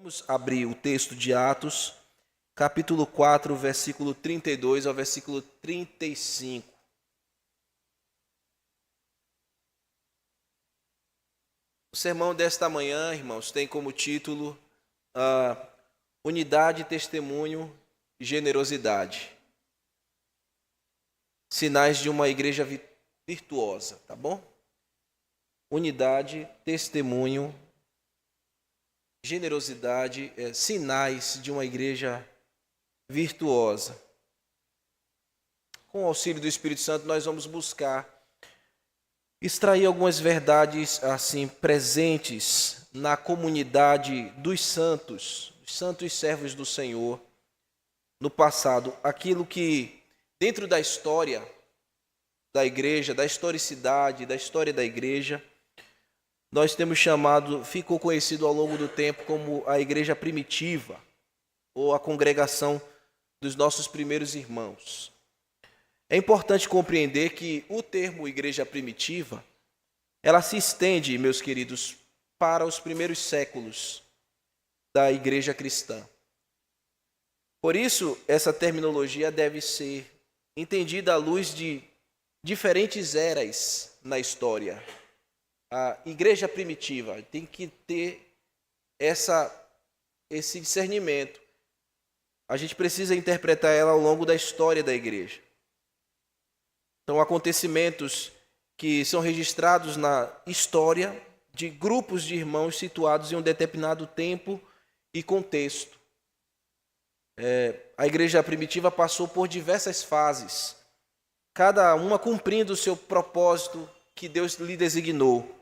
Vamos abrir o texto de Atos, capítulo 4, versículo 32 ao versículo 35. O sermão desta manhã, irmãos, tem como título Unidade, Testemunho e Generosidade. Sinais de uma igreja virtuosa, tá bom? Unidade, testemunho, generosidade, sinais de uma igreja virtuosa. Com o auxílio do Espírito Santo, nós vamos buscar extrair algumas verdades assim presentes na comunidade dos santos servos do Senhor no passado, aquilo que dentro da história da igreja, da historicidade, da história da igreja, nós temos chamado, ficou conhecido ao longo do tempo como a igreja primitiva, ou a congregação dos nossos primeiros irmãos. É importante compreender que o termo igreja primitiva, ela se estende, meus queridos, para os primeiros séculos da igreja cristã. Por isso, essa terminologia deve ser entendida à luz de diferentes eras na história. A igreja primitiva tem que ter esse discernimento. A gente precisa interpretar ela ao longo da história da igreja. Então, acontecimentos que são registrados na história de grupos de irmãos situados em um determinado tempo e contexto. A igreja primitiva passou por diversas fases, cada uma cumprindo o seu propósito que Deus lhe designou.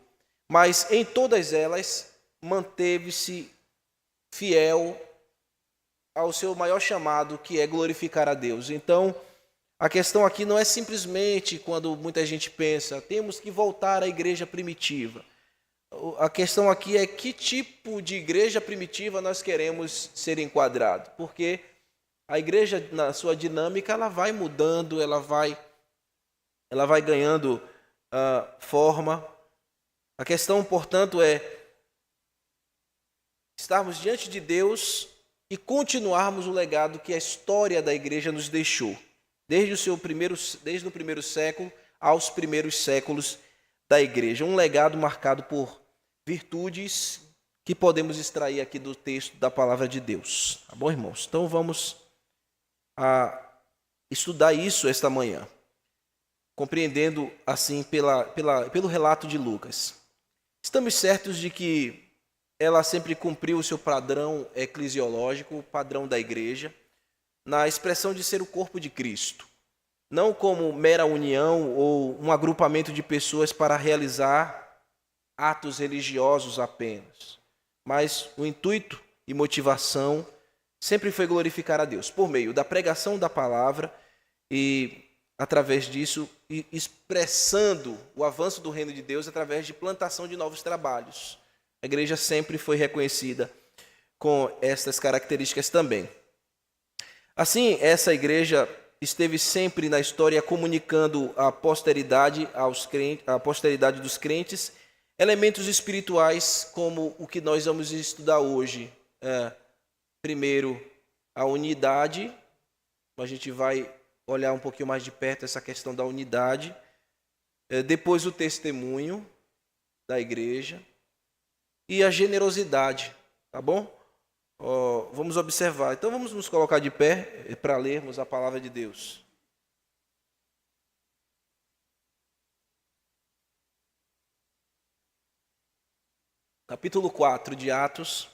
Mas em todas elas manteve-se fiel ao seu maior chamado, que é glorificar a Deus. Então, a questão aqui não é simplesmente quando muita gente pensa, temos que voltar à igreja primitiva. A questão aqui é que tipo de igreja primitiva nós queremos ser enquadrado, porque a igreja, na sua dinâmica, ela vai mudando, ela vai ganhando forma. A questão, portanto, é estarmos diante de Deus e continuarmos o legado que a história da igreja nos deixou, desde o primeiro século aos primeiros séculos da igreja. Um legado marcado por virtudes que podemos extrair aqui do texto da palavra de Deus. Tá bom, irmãos? Então vamos estudar isso esta manhã, compreendendo assim pelo relato de Lucas. Estamos certos de que ela sempre cumpriu o seu padrão eclesiológico, o padrão da igreja, na expressão de ser o corpo de Cristo, não como mera união ou um agrupamento de pessoas para realizar atos religiosos apenas, mas o intuito e motivação sempre foi glorificar a Deus, por meio da pregação da palavra e, através disso, expressando o avanço do reino de Deus através de plantação de novos trabalhos. A igreja sempre foi reconhecida com estas características também. Assim, essa igreja esteve sempre na história comunicando à posteridade dos crentes, elementos espirituais como o que nós vamos estudar hoje. Primeiro, a unidade. A gente vai olhar um pouquinho mais de perto essa questão da unidade. Depois, o testemunho da igreja e a generosidade, tá bom? Vamos observar. Então, vamos nos colocar de pé para lermos a palavra de Deus. Capítulo 4 de Atos,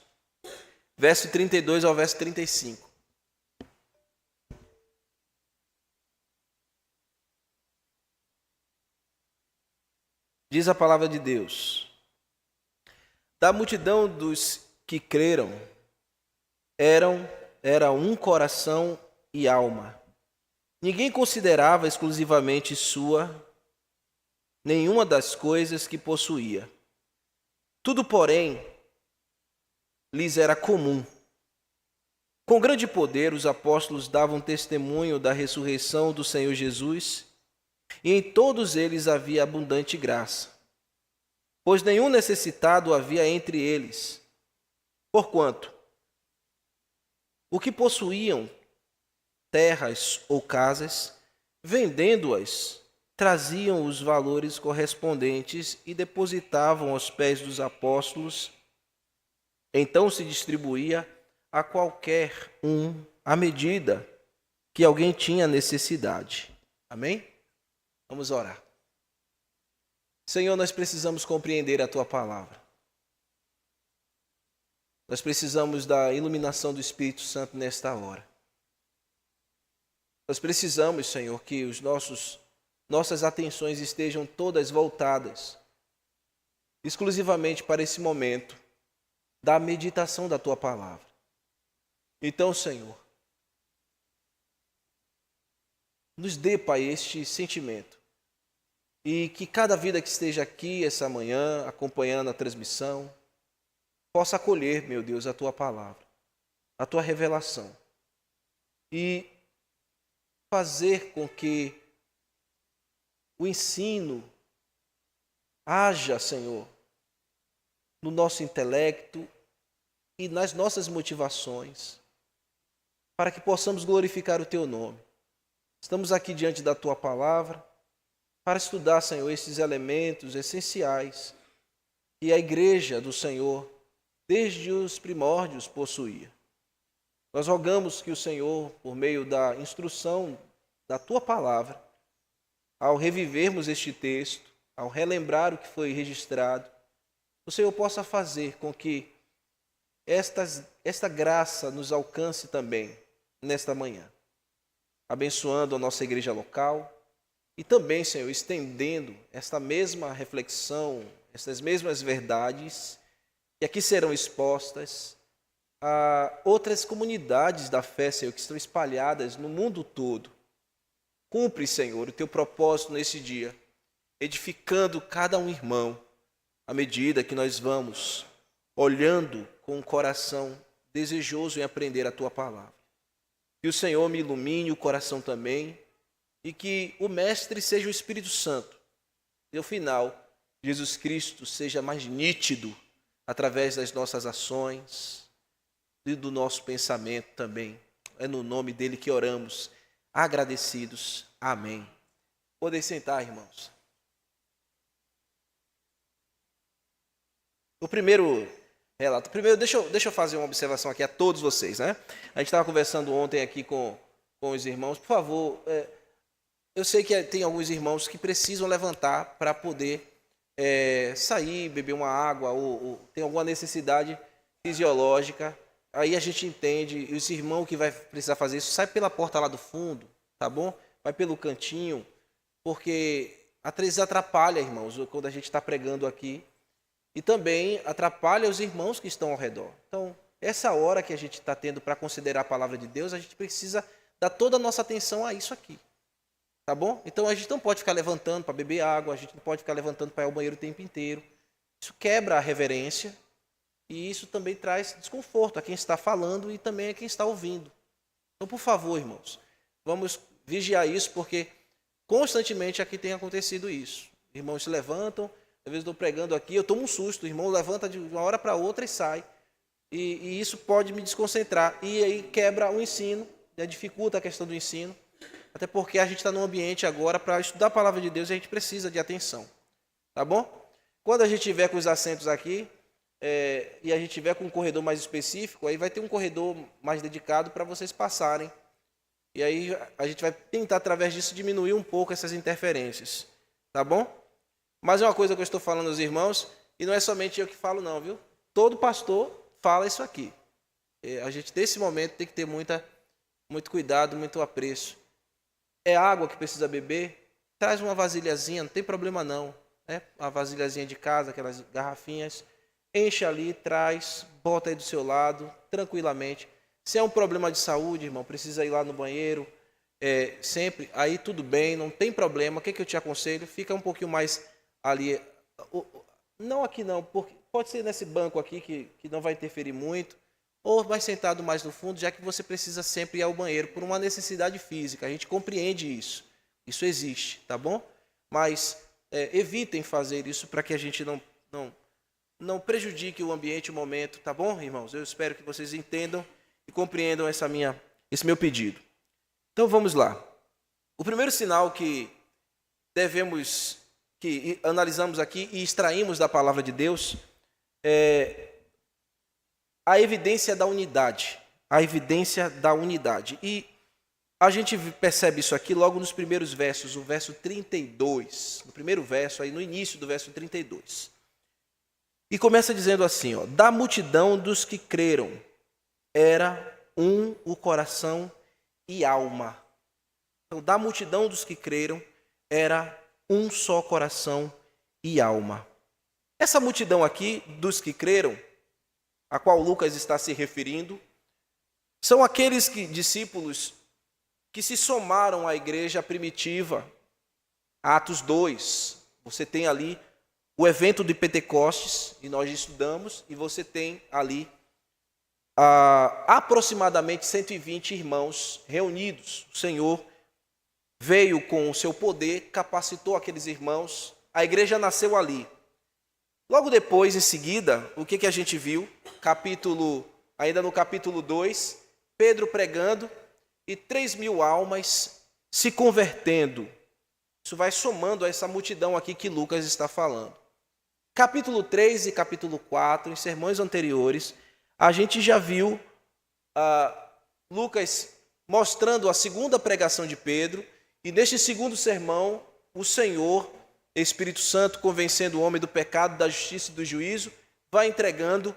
verso 32 ao verso 35. Diz a palavra de Deus: da multidão dos que creram, era um coração e alma. Ninguém considerava exclusivamente sua nenhuma das coisas que possuía. Tudo, porém, lhes era comum. Com grande poder, os apóstolos davam testemunho da ressurreição do Senhor Jesus, e em todos eles havia abundante graça, pois nenhum necessitado havia entre eles, porquanto o que possuíam terras ou casas, vendendo-as, traziam os valores correspondentes e depositavam aos pés dos apóstolos. Então se distribuía a qualquer um à medida que alguém tinha necessidade. Amém? Vamos orar. Senhor, nós precisamos compreender a Tua palavra. Nós precisamos da iluminação do Espírito Santo nesta hora. Nós precisamos, Senhor, que nossas atenções estejam todas voltadas exclusivamente para esse momento da meditação da Tua palavra. Então, Senhor, nos dê, Pai, este sentimento. E que cada vida que esteja aqui essa manhã, acompanhando a transmissão, possa acolher, meu Deus, a Tua palavra, a Tua revelação. E fazer com que o ensino haja, Senhor, no nosso intelecto e nas nossas motivações, para que possamos glorificar o Teu nome. Estamos aqui diante da Tua palavra para estudar, Senhor, esses elementos essenciais que a igreja do Senhor, desde os primórdios, possuía. Nós rogamos que o Senhor, por meio da instrução da Tua palavra, ao revivermos este texto, ao relembrar o que foi registrado, o Senhor possa fazer com que esta graça nos alcance também nesta manhã, abençoando a nossa igreja local e também, Senhor, estendendo esta mesma reflexão, estas mesmas verdades que aqui serão expostas a outras comunidades da fé, Senhor, que estão espalhadas no mundo todo. Cumpre, Senhor, o Teu propósito nesse dia, edificando cada um irmão, à medida que nós vamos olhando com o coração desejoso em aprender a Tua palavra. Que o Senhor me ilumine o coração também e que o Mestre seja o Espírito Santo. E no final, Jesus Cristo seja mais nítido através das nossas ações e do nosso pensamento também. É no nome dele que oramos, agradecidos. Amém. Podem sentar, irmãos. O primeiro relato. Primeiro, deixa eu fazer uma observação aqui a todos vocês, né? A gente estava conversando ontem aqui com os irmãos. Por favor, eu sei que tem alguns irmãos que precisam levantar para poder sair, beber uma água, ou tem alguma necessidade fisiológica. Aí a gente entende, e esse irmão que vai precisar fazer isso, sai pela porta lá do fundo, tá bom? Vai pelo cantinho, porque às vezes atrapalha, irmãos, quando a gente está pregando aqui. E também atrapalha os irmãos que estão ao redor. Então, essa hora que a gente está tendo para considerar a palavra de Deus, a gente precisa dar toda a nossa atenção a isso aqui. Tá bom? Então, a gente não pode ficar levantando para beber água, a gente não pode ficar levantando para ir ao banheiro o tempo inteiro. Isso quebra a reverência e isso também traz desconforto a quem está falando e também a quem está ouvindo. Então, por favor, irmãos, vamos vigiar isso, porque constantemente aqui tem acontecido isso. Irmãos se levantam. Às vezes eu estou pregando aqui, eu tomo um susto, o irmão levanta de uma hora para outra e sai. E isso pode me desconcentrar. E aí quebra o ensino, dificulta a questão do ensino. Até porque a gente está num ambiente agora para estudar a palavra de Deus e a gente precisa de atenção. Tá bom? Quando a gente tiver com os assentos aqui, e a gente tiver com um corredor mais específico, aí vai ter um corredor mais dedicado para vocês passarem. E aí a gente vai tentar, através disso, diminuir um pouco essas interferências. Tá bom? Mas é uma coisa que eu estou falando aos irmãos, e não é somente eu que falo não, viu? Todo pastor fala isso aqui. A gente, nesse momento, tem que ter muito cuidado, muito apreço. É água que precisa beber? Traz uma vasilhazinha, não tem problema não. Uma vasilhazinha de casa, aquelas garrafinhas. Enche ali, traz, bota aí do seu lado, tranquilamente. Se é um problema de saúde, irmão, precisa ir lá no banheiro, sempre, aí tudo bem, não tem problema. O que eu te aconselho? Fica um pouquinho mais ali, não aqui não, porque pode ser nesse banco aqui que não vai interferir muito, ou mais sentado mais no fundo, já que você precisa sempre ir ao banheiro por uma necessidade física. A gente compreende isso, isso existe, tá bom? Mas evitem fazer isso para que a gente não prejudique o ambiente, o momento, tá bom, irmãos? Eu espero que vocês entendam e compreendam esse meu pedido. Então vamos lá. O primeiro sinal que analisamos aqui e extraímos da palavra de Deus é a evidência da unidade. A evidência da unidade. E a gente percebe isso aqui logo nos primeiros versos, o verso 32. No primeiro verso, aí no início do verso 32. E começa dizendo assim, ó: da multidão dos que creram, era um o coração e alma. Então, da multidão dos que creram, era um só coração e alma. Essa multidão aqui, dos que creram, a qual Lucas está se referindo, são aqueles discípulos que se somaram à igreja primitiva. Atos 2, você tem ali o evento de Pentecostes, e nós estudamos, e você tem ali aproximadamente 120 irmãos reunidos. O Senhor veio com o seu poder, capacitou aqueles irmãos, a igreja nasceu ali. Logo depois, em seguida, o que a gente viu? Ainda no capítulo 2, Pedro pregando e 3.000 almas se convertendo. Isso vai somando a essa multidão aqui que Lucas está falando. Capítulo 3 e capítulo 4, em sermões anteriores, a gente já viu Lucas mostrando a segunda pregação de Pedro, e neste segundo sermão, o Senhor, Espírito Santo, convencendo o homem do pecado, da justiça e do juízo, vai entregando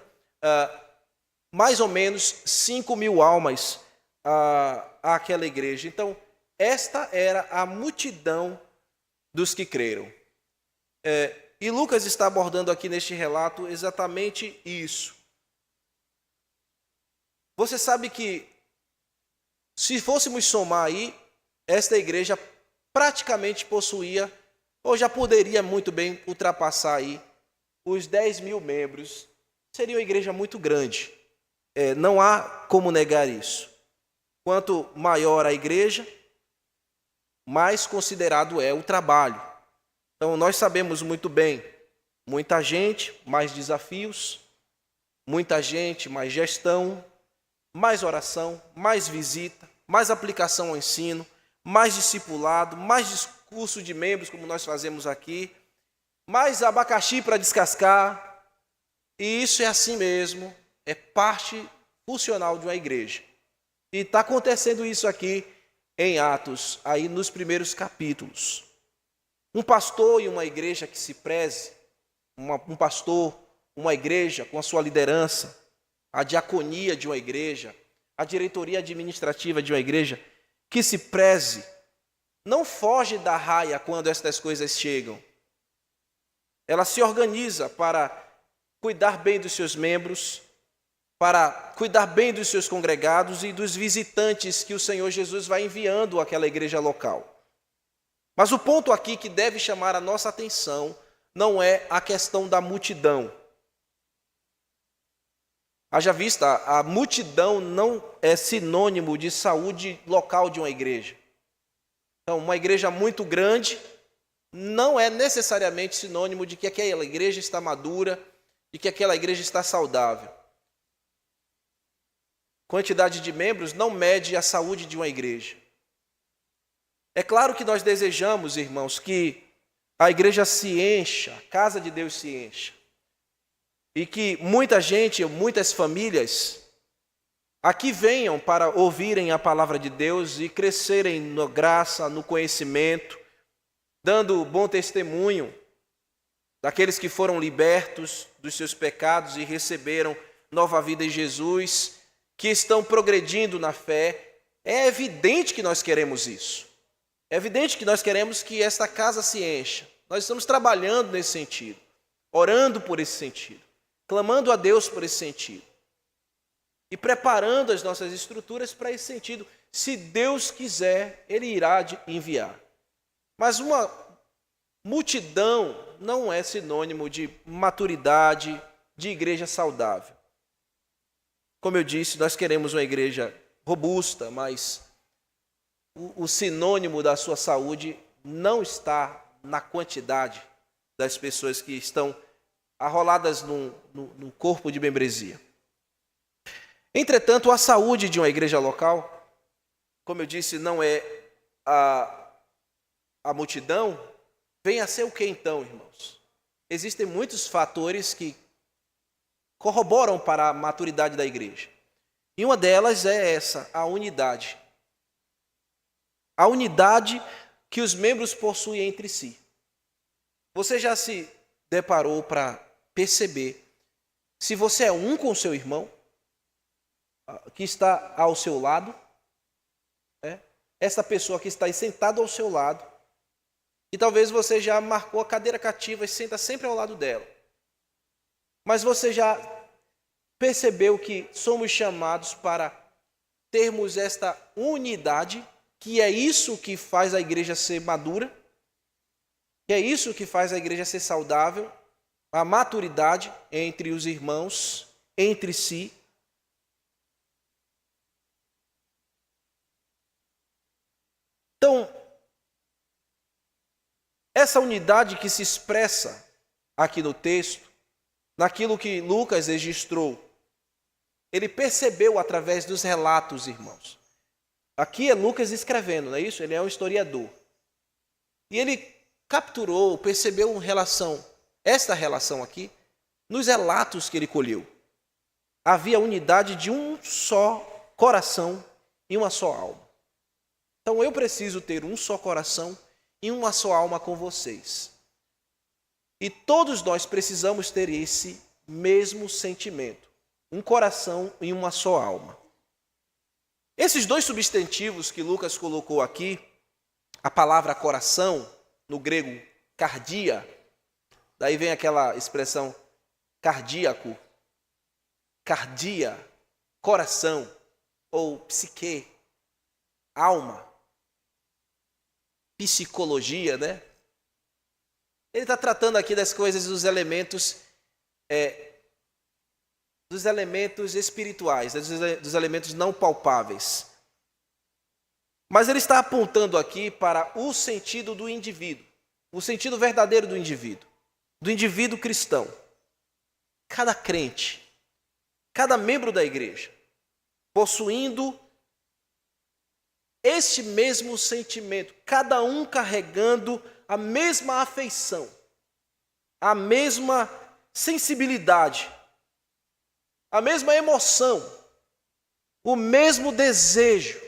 mais ou menos 5.000 almas àquela igreja. Então, esta era a multidão dos que creram. E Lucas está abordando aqui neste relato exatamente isso. Você sabe que, se fôssemos somar aí, esta igreja praticamente possuía, ou já poderia muito bem ultrapassar aí, os 10.000 membros. Seria uma igreja muito grande. Não há como negar isso. Quanto maior a igreja, mais considerado é o trabalho. Então, nós sabemos muito bem, muita gente, mais desafios, muita gente, mais gestão, mais oração, mais visita, mais aplicação ao ensino, mais discipulado, mais discurso de membros, como nós fazemos aqui, mais abacaxi para descascar. E isso é assim mesmo, é parte funcional de uma igreja. E está acontecendo isso aqui em Atos, aí nos primeiros capítulos. Um pastor e uma igreja que se preze, um pastor, uma igreja com a sua liderança, a diaconia de uma igreja, a diretoria administrativa de uma igreja, que se preze, não foge da raia quando estas coisas chegam. Ela se organiza para cuidar bem dos seus membros, para cuidar bem dos seus congregados e dos visitantes que o Senhor Jesus vai enviando àquela igreja local. Mas o ponto aqui que deve chamar a nossa atenção não é a questão da multidão. Haja vista, a multidão não é sinônimo de saúde local de uma igreja. Então, uma igreja muito grande não é necessariamente sinônimo de que aquela igreja está madura, de que aquela igreja está saudável. Quantidade de membros não mede a saúde de uma igreja. É claro que nós desejamos, irmãos, que a igreja se encha, a casa de Deus se encha. E que muita gente, muitas famílias, aqui venham para ouvirem a palavra de Deus e crescerem na graça, no conhecimento, dando bom testemunho daqueles que foram libertos dos seus pecados e receberam nova vida em Jesus, que estão progredindo na fé. É evidente que nós queremos isso. É evidente que nós queremos que esta casa se encha. Nós estamos trabalhando nesse sentido, orando por esse sentido, clamando a Deus por esse sentido e preparando as nossas estruturas para esse sentido. Se Deus quiser, Ele irá enviar. Mas uma multidão não é sinônimo de maturidade, de igreja saudável. Como eu disse, nós queremos uma igreja robusta, mas o sinônimo da sua saúde não está na quantidade das pessoas que estão arroladas no corpo de membresia. Entretanto, a saúde de uma igreja local, como eu disse, não é a multidão, vem a ser o que então, irmãos? Existem muitos fatores que corroboram para a maturidade da igreja. E uma delas é essa, a unidade. A unidade que os membros possuem entre si. Você já se deparou para perceber se você é um com seu irmão, que está ao seu lado, essa pessoa que está sentada ao seu lado, e talvez você já marcou a cadeira cativa e senta sempre ao lado dela. Mas você já percebeu que somos chamados para termos esta unidade, que é isso que faz a igreja ser madura, que é isso que faz a igreja ser saudável, a maturidade entre os irmãos, entre si. Então, essa unidade que se expressa aqui no texto, naquilo que Lucas registrou, ele percebeu através dos relatos, irmãos. Aqui é Lucas escrevendo, não é isso? Ele é um historiador. E ele capturou, percebeu esta relação aqui, nos relatos que ele colheu. Havia unidade de um só coração e uma só alma. Então eu preciso ter um só coração e uma só alma com vocês. E todos nós precisamos ter esse mesmo sentimento, um coração e uma só alma. Esses dois substantivos que Lucas colocou aqui, a palavra coração, no grego cardia, daí vem aquela expressão cardíaco, cardia, coração, ou psique, alma, psicologia, né? Ele está tratando aqui das coisas, dos elementos espirituais, dos elementos não palpáveis. Mas ele está apontando aqui para o sentido do indivíduo, o sentido verdadeiro do indivíduo cristão. Cada crente, cada membro da igreja, possuindo este mesmo sentimento, cada um carregando a mesma afeição, a mesma sensibilidade, a mesma emoção, o mesmo desejo.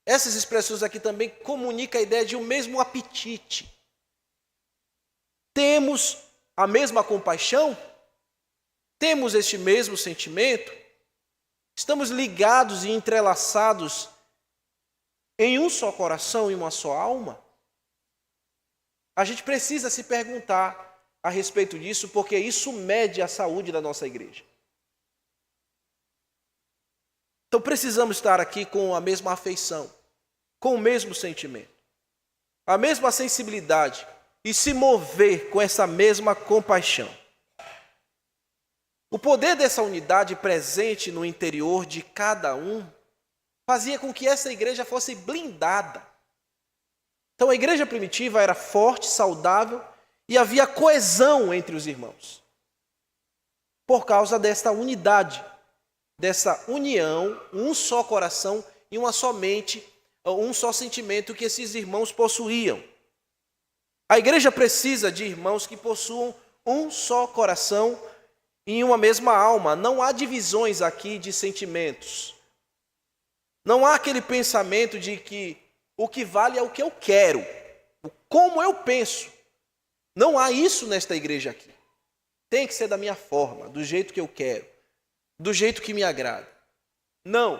Essas expressões aqui também comunicam a ideia de um mesmo apetite. Temos a mesma compaixão? Temos este mesmo sentimento? Estamos ligados e entrelaçados em um só coração e uma só alma? A gente precisa se perguntar a respeito disso, porque isso mede a saúde da nossa igreja. Então precisamos estar aqui com a mesma afeição, com o mesmo sentimento, a mesma sensibilidade e se mover com essa mesma compaixão. O poder dessa unidade presente no interior de cada um fazia com que essa igreja fosse blindada. Então a igreja primitiva era forte, saudável e havia coesão entre os irmãos. Por causa desta unidade, dessa união, um só coração e uma só mente, um só sentimento que esses irmãos possuíam. A igreja precisa de irmãos que possuam um só coração e uma mesma alma. Não há divisões aqui de sentimentos. Não há aquele pensamento de que o que vale é o que eu quero, como eu penso. Não há isso nesta igreja aqui. Tem que ser da minha forma, do jeito que eu quero, do jeito que me agrada. Não.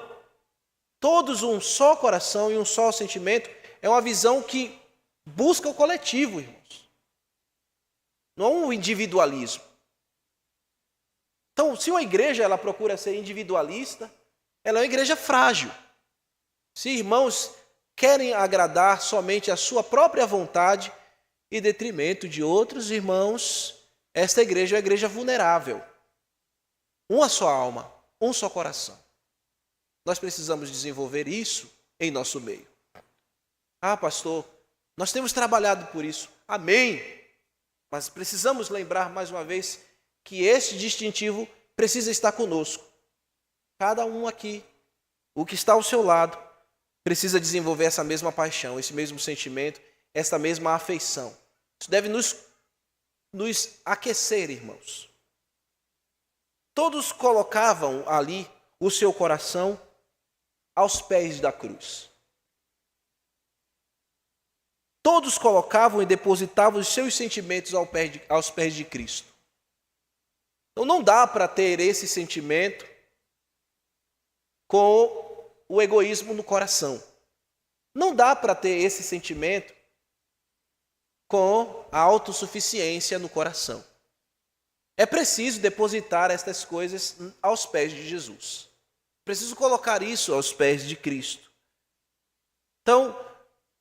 Todos um só coração e um só sentimento é uma visão que busca o coletivo, irmãos. Não o individualismo. Então, se uma igreja ela procura ser individualista, ela é uma igreja frágil. Se irmãos querem agradar somente a sua própria vontade e detrimento de outros irmãos, esta igreja é uma igreja vulnerável. Uma só alma, um só coração. Nós precisamos desenvolver isso em nosso meio. Ah, pastor, nós temos trabalhado por isso. Amém. Mas precisamos lembrar mais uma vez que este distintivo precisa estar conosco. Cada um aqui, o que está ao seu lado, precisa desenvolver essa mesma paixão, esse mesmo sentimento, essa mesma afeição. Isso deve nos aquecer, irmãos. Todos colocavam ali o seu coração aos pés da cruz. Todos colocavam e depositavam os seus sentimentos aos pés de Cristo. Então não dá para ter esse sentimento com o egoísmo no coração. Não dá para ter esse sentimento com a autossuficiência no coração. É preciso depositar estas coisas aos pés de Jesus. Preciso colocar isso aos pés de Cristo. Então,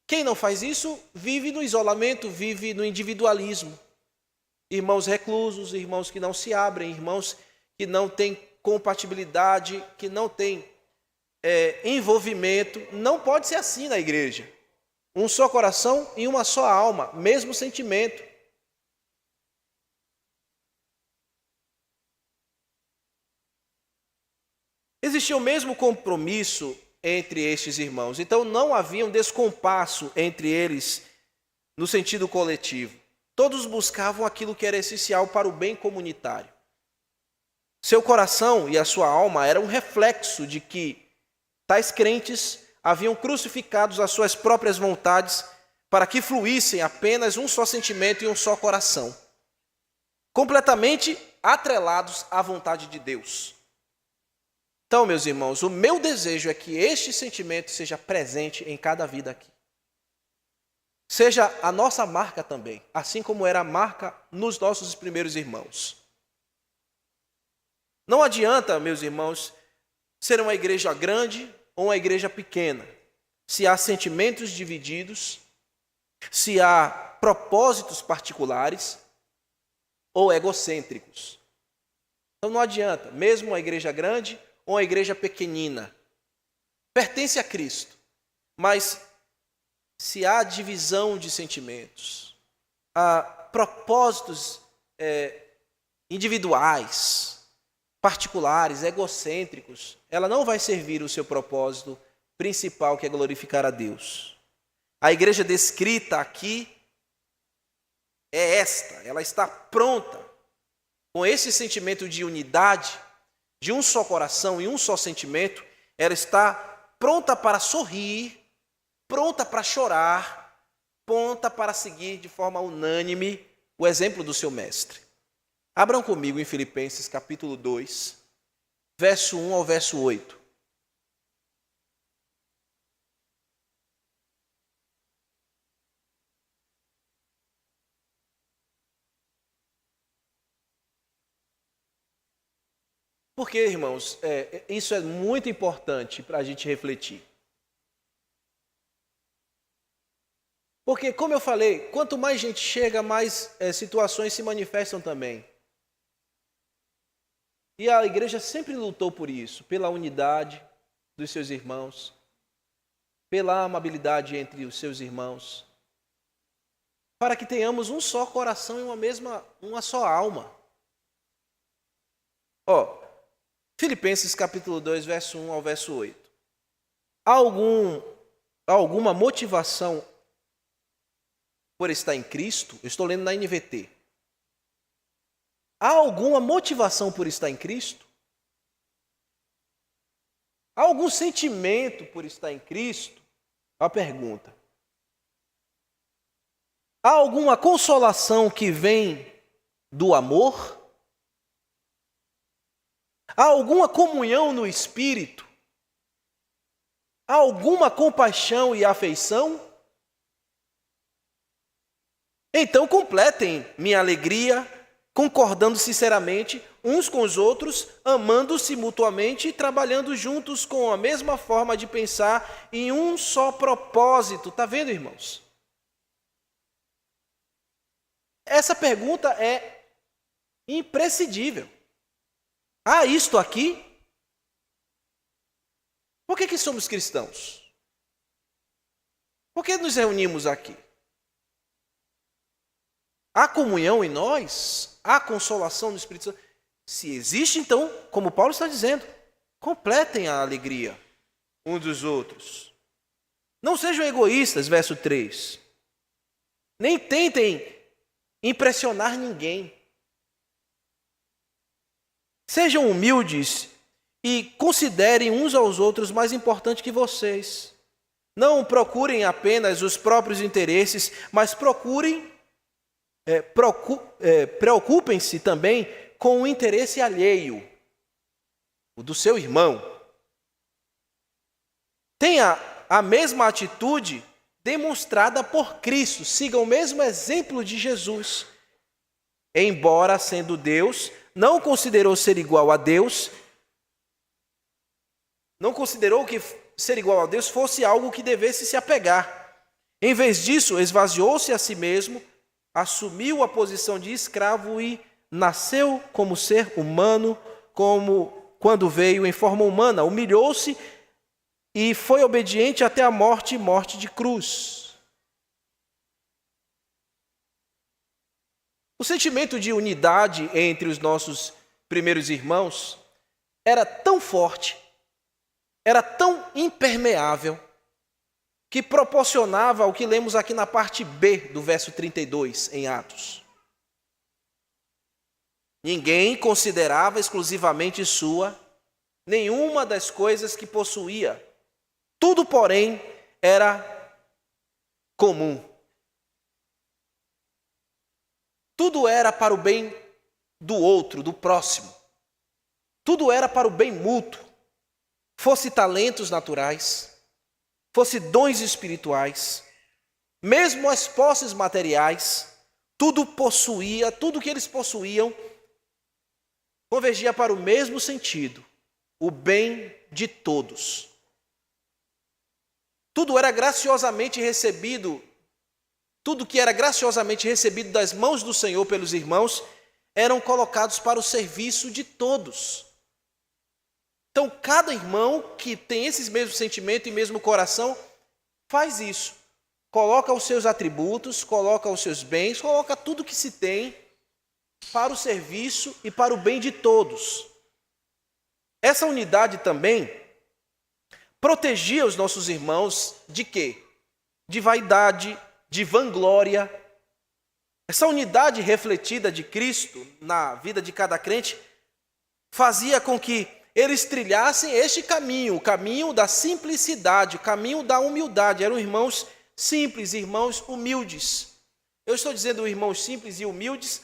quem não faz isso, vive no isolamento, vive no individualismo. Irmãos reclusos, irmãos que não se abrem, irmãos que não têm compatibilidade, que não têm envolvimento. Não pode ser assim na igreja. Um só coração e uma só alma, mesmo sentimento. Existia o mesmo compromisso entre estes irmãos, então não havia um descompasso entre eles no sentido coletivo. Todos buscavam aquilo que era essencial para o bem comunitário. Seu coração e a sua alma eram um reflexo de que tais crentes haviam crucificado as suas próprias vontades para que fluíssem apenas um só sentimento e um só coração, completamente atrelados à vontade de Deus. Então, meus irmãos, o meu desejo é que este sentimento seja presente em cada vida aqui. Seja a nossa marca também, assim como era a marca nos nossos primeiros irmãos. Não adianta, meus irmãos, ser uma igreja grande ou uma igreja pequena, se há sentimentos divididos, se há propósitos particulares ou egocêntricos. Então não adianta, mesmo uma igreja grande ou uma igreja pequenina, pertence a Cristo, mas se há divisão de sentimentos, há propósitos individuais, particulares, egocêntricos, ela não vai servir o seu propósito principal, que é glorificar a Deus. A igreja descrita aqui é esta, ela está pronta, com esse sentimento de unidade, de um só coração e um só sentimento, ela está pronta para sorrir, pronta para chorar, pronta para seguir de forma unânime o exemplo do seu mestre. Abram comigo em Filipenses capítulo 2, verso 1 ao verso 8. Porque, irmãos, isso é muito importante para a gente refletir. Porque, como eu falei, quanto mais gente chega, mais situações se manifestam também. E a igreja sempre lutou por isso, pela unidade dos seus irmãos, pela amabilidade entre os seus irmãos, para que tenhamos um só coração e uma só alma. Filipenses capítulo 2, verso 1 ao verso 8. Há alguma motivação por estar em Cristo? Eu estou lendo na NVT. Há alguma motivação por estar em Cristo? Há algum sentimento por estar em Cristo? A pergunta. Há alguma consolação que vem do amor? Há alguma comunhão no Espírito? Há alguma compaixão e afeição? Então completem minha alegria, concordando sinceramente uns com os outros, amando-se mutuamente e trabalhando juntos com a mesma forma de pensar em um só propósito. Está vendo, irmãos? Essa pergunta é imprescindível. Há isto aqui? Por que somos cristãos? Por que nos reunimos aqui? Há comunhão em nós? Há consolação no Espírito Santo? Se existe, então, como Paulo está dizendo, completem a alegria uns dos outros. Não sejam egoístas, verso 3. Nem tentem impressionar ninguém. Sejam humildes e considerem uns aos outros mais importantes que vocês. Não procurem apenas os próprios interesses, mas preocupem-se também com o interesse alheio, o do seu irmão. Tenha a mesma atitude demonstrada por Cristo. Siga o mesmo exemplo de Jesus. Embora sendo Deus, não considerou ser igual a Deus, não considerou que ser igual a Deus fosse algo que devesse se apegar. Em vez disso, esvaziou-se a si mesmo, assumiu a posição de escravo e nasceu como ser humano, como quando veio em forma humana, humilhou-se e foi obediente até a morte e morte de cruz. O sentimento de unidade entre os nossos primeiros irmãos era tão forte, era tão impermeável, que proporcionava o que lemos aqui na parte B do verso 32 em Atos. Ninguém considerava exclusivamente sua nenhuma das coisas que possuía. Tudo, porém, era comum. Tudo era para o bem do outro, do próximo. Tudo era para o bem mútuo. Fosse talentos naturais, fosse dons espirituais, mesmo as posses materiais, tudo que eles possuíam, convergia para o mesmo sentido, o bem de todos. Tudo era graciosamente recebido, tudo que era graciosamente recebido das mãos do Senhor pelos irmãos, eram colocados para o serviço de todos. Então, cada irmão que tem esses mesmos sentimentos e mesmo coração, faz isso. Coloca os seus atributos, coloca os seus bens, coloca tudo que se tem para o serviço e para o bem de todos. Essa unidade também protegia os nossos irmãos de quê? De vaidade, de vanglória. Essa unidade refletida de Cristo na vida de cada crente fazia com que eles trilhassem este caminho, o caminho da simplicidade, o caminho da humildade. Eram irmãos simples, irmãos humildes. Eu estou dizendo irmãos simples e humildes,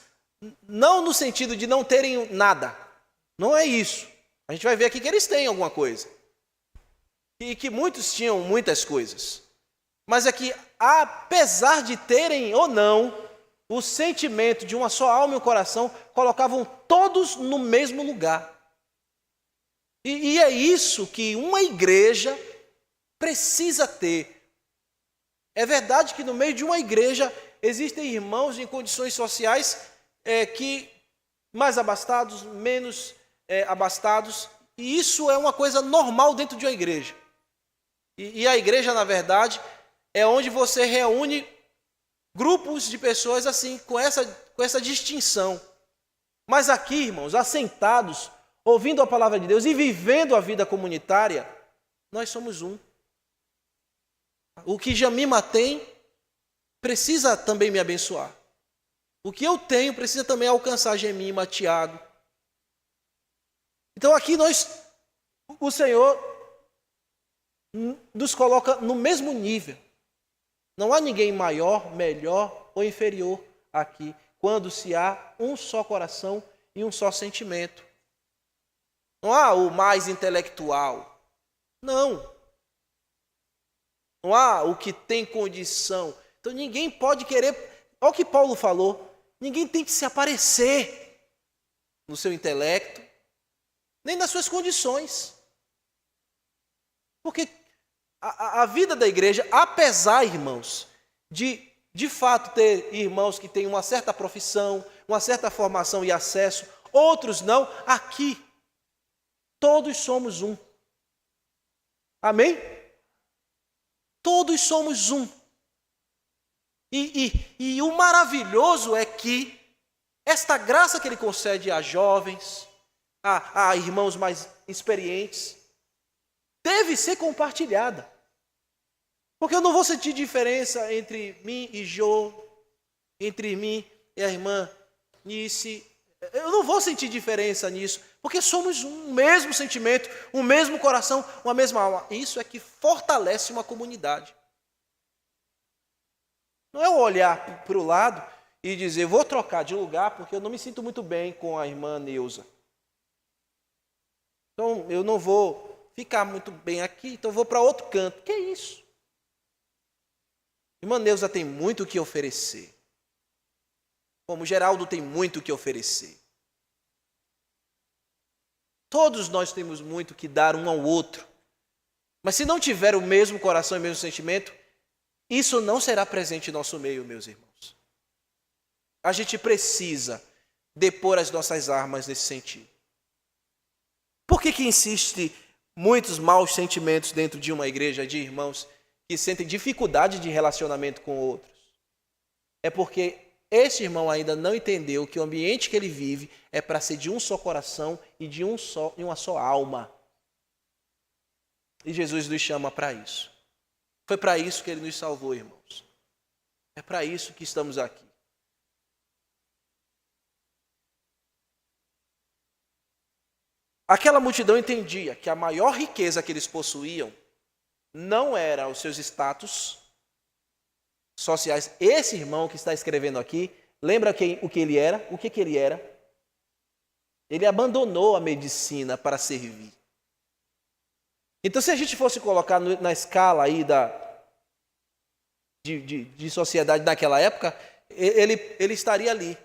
não no sentido de não terem nada. Não é isso. A gente vai ver aqui que eles têm alguma coisa. E que muitos tinham muitas coisas. Mas é que, apesar de terem ou não o sentimento de uma só alma e um coração, colocavam todos no mesmo lugar. E é isso que uma igreja precisa ter. É verdade que no meio de uma igreja existem irmãos em condições sociais que mais abastados, menos abastados, e isso é uma coisa normal dentro de uma igreja. E a igreja, na verdade, é onde você reúne grupos de pessoas assim, com essa distinção. Mas aqui, irmãos, assentados, ouvindo a palavra de Deus e vivendo a vida comunitária, nós somos um. O que Jamima tem, precisa também me abençoar. O que eu tenho, precisa também alcançar Jamima, Tiago. Então aqui o Senhor nos coloca no mesmo nível. Não há ninguém maior, melhor ou inferior aqui, quando se há um só coração e um só sentimento. Não há o mais intelectual. Não. Não há o que tem condição. Então ninguém pode querer... Olha o que Paulo falou. Ninguém tem que se aparecer no seu intelecto, nem nas suas condições. Porque a vida da igreja, apesar, irmãos, de fato ter irmãos que têm uma certa profissão, uma certa formação e acesso, outros não, aqui todos somos um. Amém? Todos somos um. E o maravilhoso é que esta graça que ele concede a jovens, a irmãos mais experientes, deve ser compartilhada. Porque eu não vou sentir diferença entre mim e Jô, entre mim e a irmã Nice. Eu não vou sentir diferença nisso, porque somos um mesmo sentimento, um mesmo coração, uma mesma alma. Isso é que fortalece uma comunidade. Não é eu olhar para o lado e dizer, vou trocar de lugar porque eu não me sinto muito bem com a irmã Neuza. Então, eu não vou ficar muito bem aqui, então eu vou para outro canto. Que é isso? Irmã Neuza tem muito o que oferecer. Como Geraldo tem muito o que oferecer. Todos nós temos muito o que dar um ao outro. Mas se não tiver o mesmo coração e o mesmo sentimento, isso não será presente em nosso meio, meus irmãos. A gente precisa depor as nossas armas nesse sentido. Por que insiste muitos maus sentimentos dentro de uma igreja de irmãos que sentem dificuldade de relacionamento com outros? É porque esse irmão ainda não entendeu que o ambiente que ele vive é para ser de um só coração e de uma só alma. E Jesus nos chama para isso. Foi para isso que ele nos salvou, irmãos. É para isso que estamos aqui. Aquela multidão entendia que a maior riqueza que eles possuíam não era os seus status sociais. Esse irmão que está escrevendo aqui, lembra o que ele era? O que ele era? Ele abandonou a medicina para servir. Então, se a gente fosse colocar na escala aí de sociedade naquela época, ele estaria ali,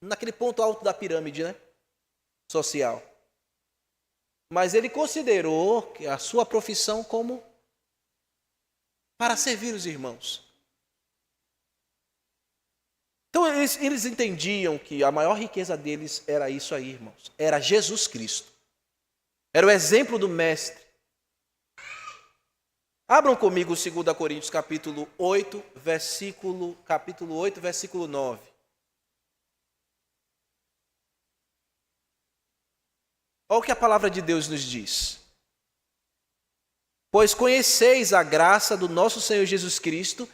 naquele ponto alto da pirâmide, né? Social. Mas ele considerou a sua profissão como para servir os irmãos. Então eles entendiam que a maior riqueza deles era isso aí, irmãos. Era Jesus Cristo. Era o exemplo do Mestre. Abram comigo 2 Coríntios capítulo 8, versículo 9. Olha o que a palavra de Deus nos diz. Pois conheceis a graça do nosso Senhor Jesus Cristo,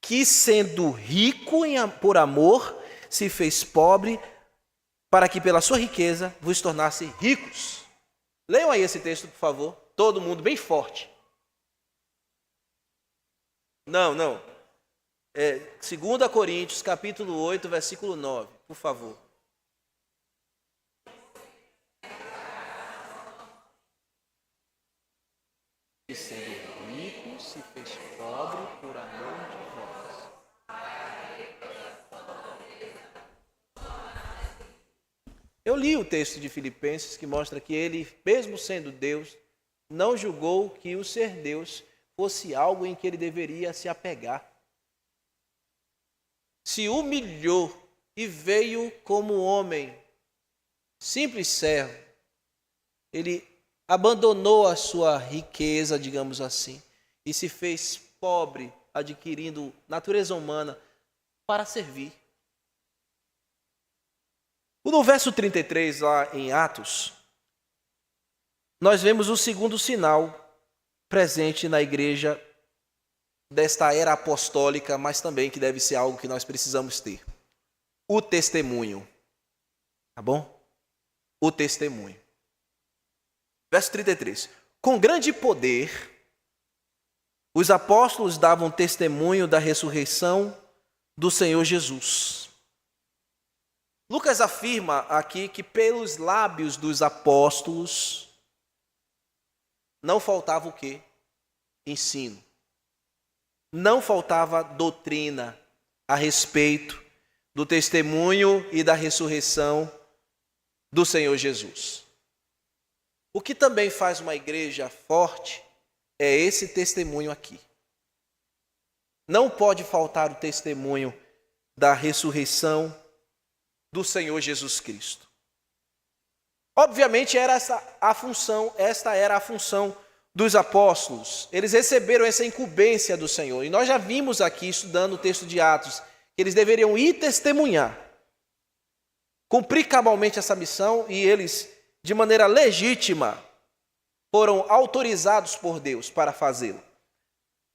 que sendo rico por amor, se fez pobre, para que pela sua riqueza vos tornasse ricos. Leiam aí esse texto, por favor. Todo mundo bem forte. Não. 2 Coríntios capítulo 8, versículo 9, por favor. E sendo rico, se fez pobre por amor de vós. Eu li o texto de Filipenses que mostra que ele, mesmo sendo Deus, não julgou que o ser Deus fosse algo em que ele deveria se apegar. Se humilhou e veio como homem, simples servo. Ele abandonou a sua riqueza, digamos assim, e se fez pobre, adquirindo natureza humana para servir. No verso 33, lá em Atos, nós vemos o segundo sinal presente na igreja desta era apostólica, mas também que deve ser algo que nós precisamos ter. O testemunho. Tá bom? O testemunho. Verso 33. Com grande poder, os apóstolos davam testemunho da ressurreição do Senhor Jesus. Lucas afirma aqui que pelos lábios dos apóstolos não faltava o quê? Ensino. Não faltava doutrina a respeito do testemunho e da ressurreição do Senhor Jesus. O que também faz uma igreja forte é esse testemunho aqui. Não pode faltar o testemunho da ressurreição do Senhor Jesus Cristo. Obviamente esta era a função dos apóstolos. Eles receberam essa incumbência do Senhor. E nós já vimos aqui, estudando o texto de Atos, que eles deveriam ir testemunhar. cumprir cabalmente essa missão e eles, de maneira legítima, foram autorizados por Deus para fazê-lo.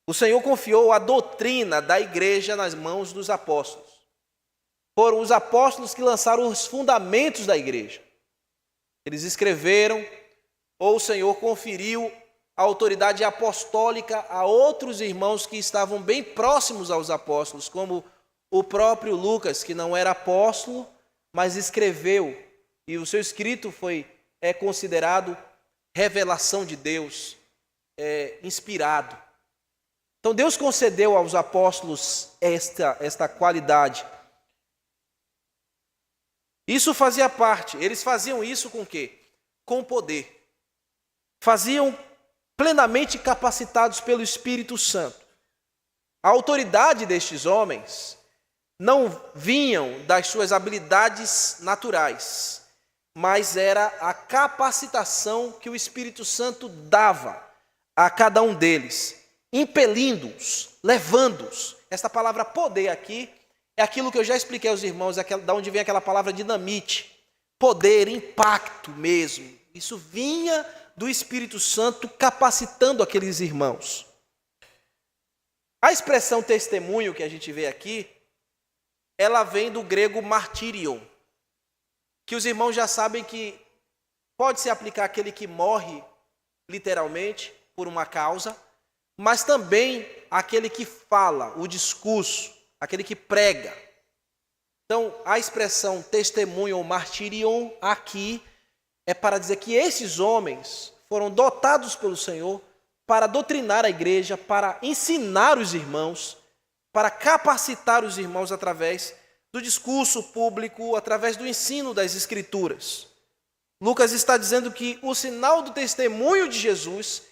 O Senhor confiou a doutrina da igreja nas mãos dos apóstolos. Foram os apóstolos que lançaram os fundamentos da igreja. Eles escreveram, ou o Senhor conferiu a autoridade apostólica a outros irmãos que estavam bem próximos aos apóstolos, como o próprio Lucas, que não era apóstolo, mas escreveu, e o seu escrito é considerado revelação de Deus, inspirado. Então Deus concedeu aos apóstolos esta qualidade. Isso fazia parte, eles faziam isso com o quê? Com poder. Faziam plenamente capacitados pelo Espírito Santo. A autoridade destes homens não vinham das suas habilidades naturais, mas era a capacitação que o Espírito Santo dava a cada um deles, impelindo-os, levando-os. Esta palavra poder aqui é aquilo que eu já expliquei aos irmãos, da onde vem aquela palavra dinamite. Poder, impacto mesmo. Isso vinha do Espírito Santo capacitando aqueles irmãos. A expressão testemunho que a gente vê aqui, ela vem do grego martirion, que os irmãos já sabem que pode se aplicar àquele que morre literalmente por uma causa, mas também aquele que fala, o discurso, aquele que prega. Então, a expressão testemunho ou martirion aqui é para dizer que esses homens foram dotados pelo Senhor para doutrinar a igreja, para ensinar os irmãos, para capacitar os irmãos através do discurso público, através do ensino das Escrituras. Lucas está dizendo que o sinal do testemunho de Jesus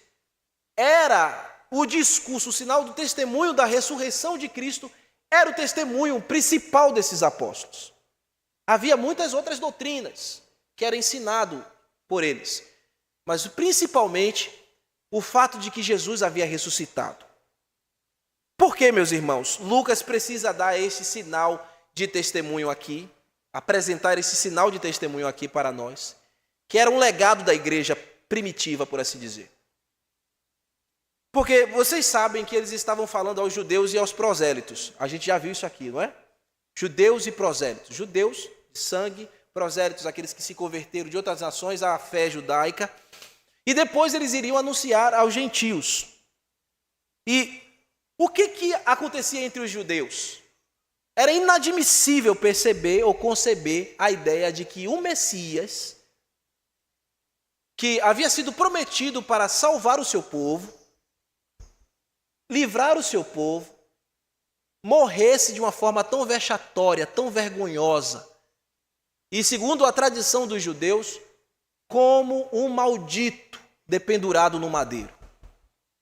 era o discurso, o sinal do testemunho da ressurreição de Cristo era o testemunho principal desses apóstolos. Havia muitas outras doutrinas que era ensinado por eles, mas principalmente o fato de que Jesus havia ressuscitado. Por que, meus irmãos, Lucas precisa dar esse sinal de testemunho aqui, apresentar esse sinal de testemunho aqui para nós, que era um legado da igreja primitiva, por assim dizer? Porque vocês sabem que eles estavam falando aos judeus e aos prosélitos. A gente já viu isso aqui, não é? Judeus e prosélitos. Judeus de sangue, prosélitos, aqueles que se converteram de outras nações à fé judaica. E depois eles iriam anunciar aos gentios. E o que acontecia entre os judeus? Era inadmissível perceber ou conceber a ideia de que o Messias, que havia sido prometido para salvar o seu povo, livrar o seu povo, morresse de uma forma tão vexatória, tão vergonhosa, e segundo a tradição dos judeus, como um maldito dependurado no madeiro.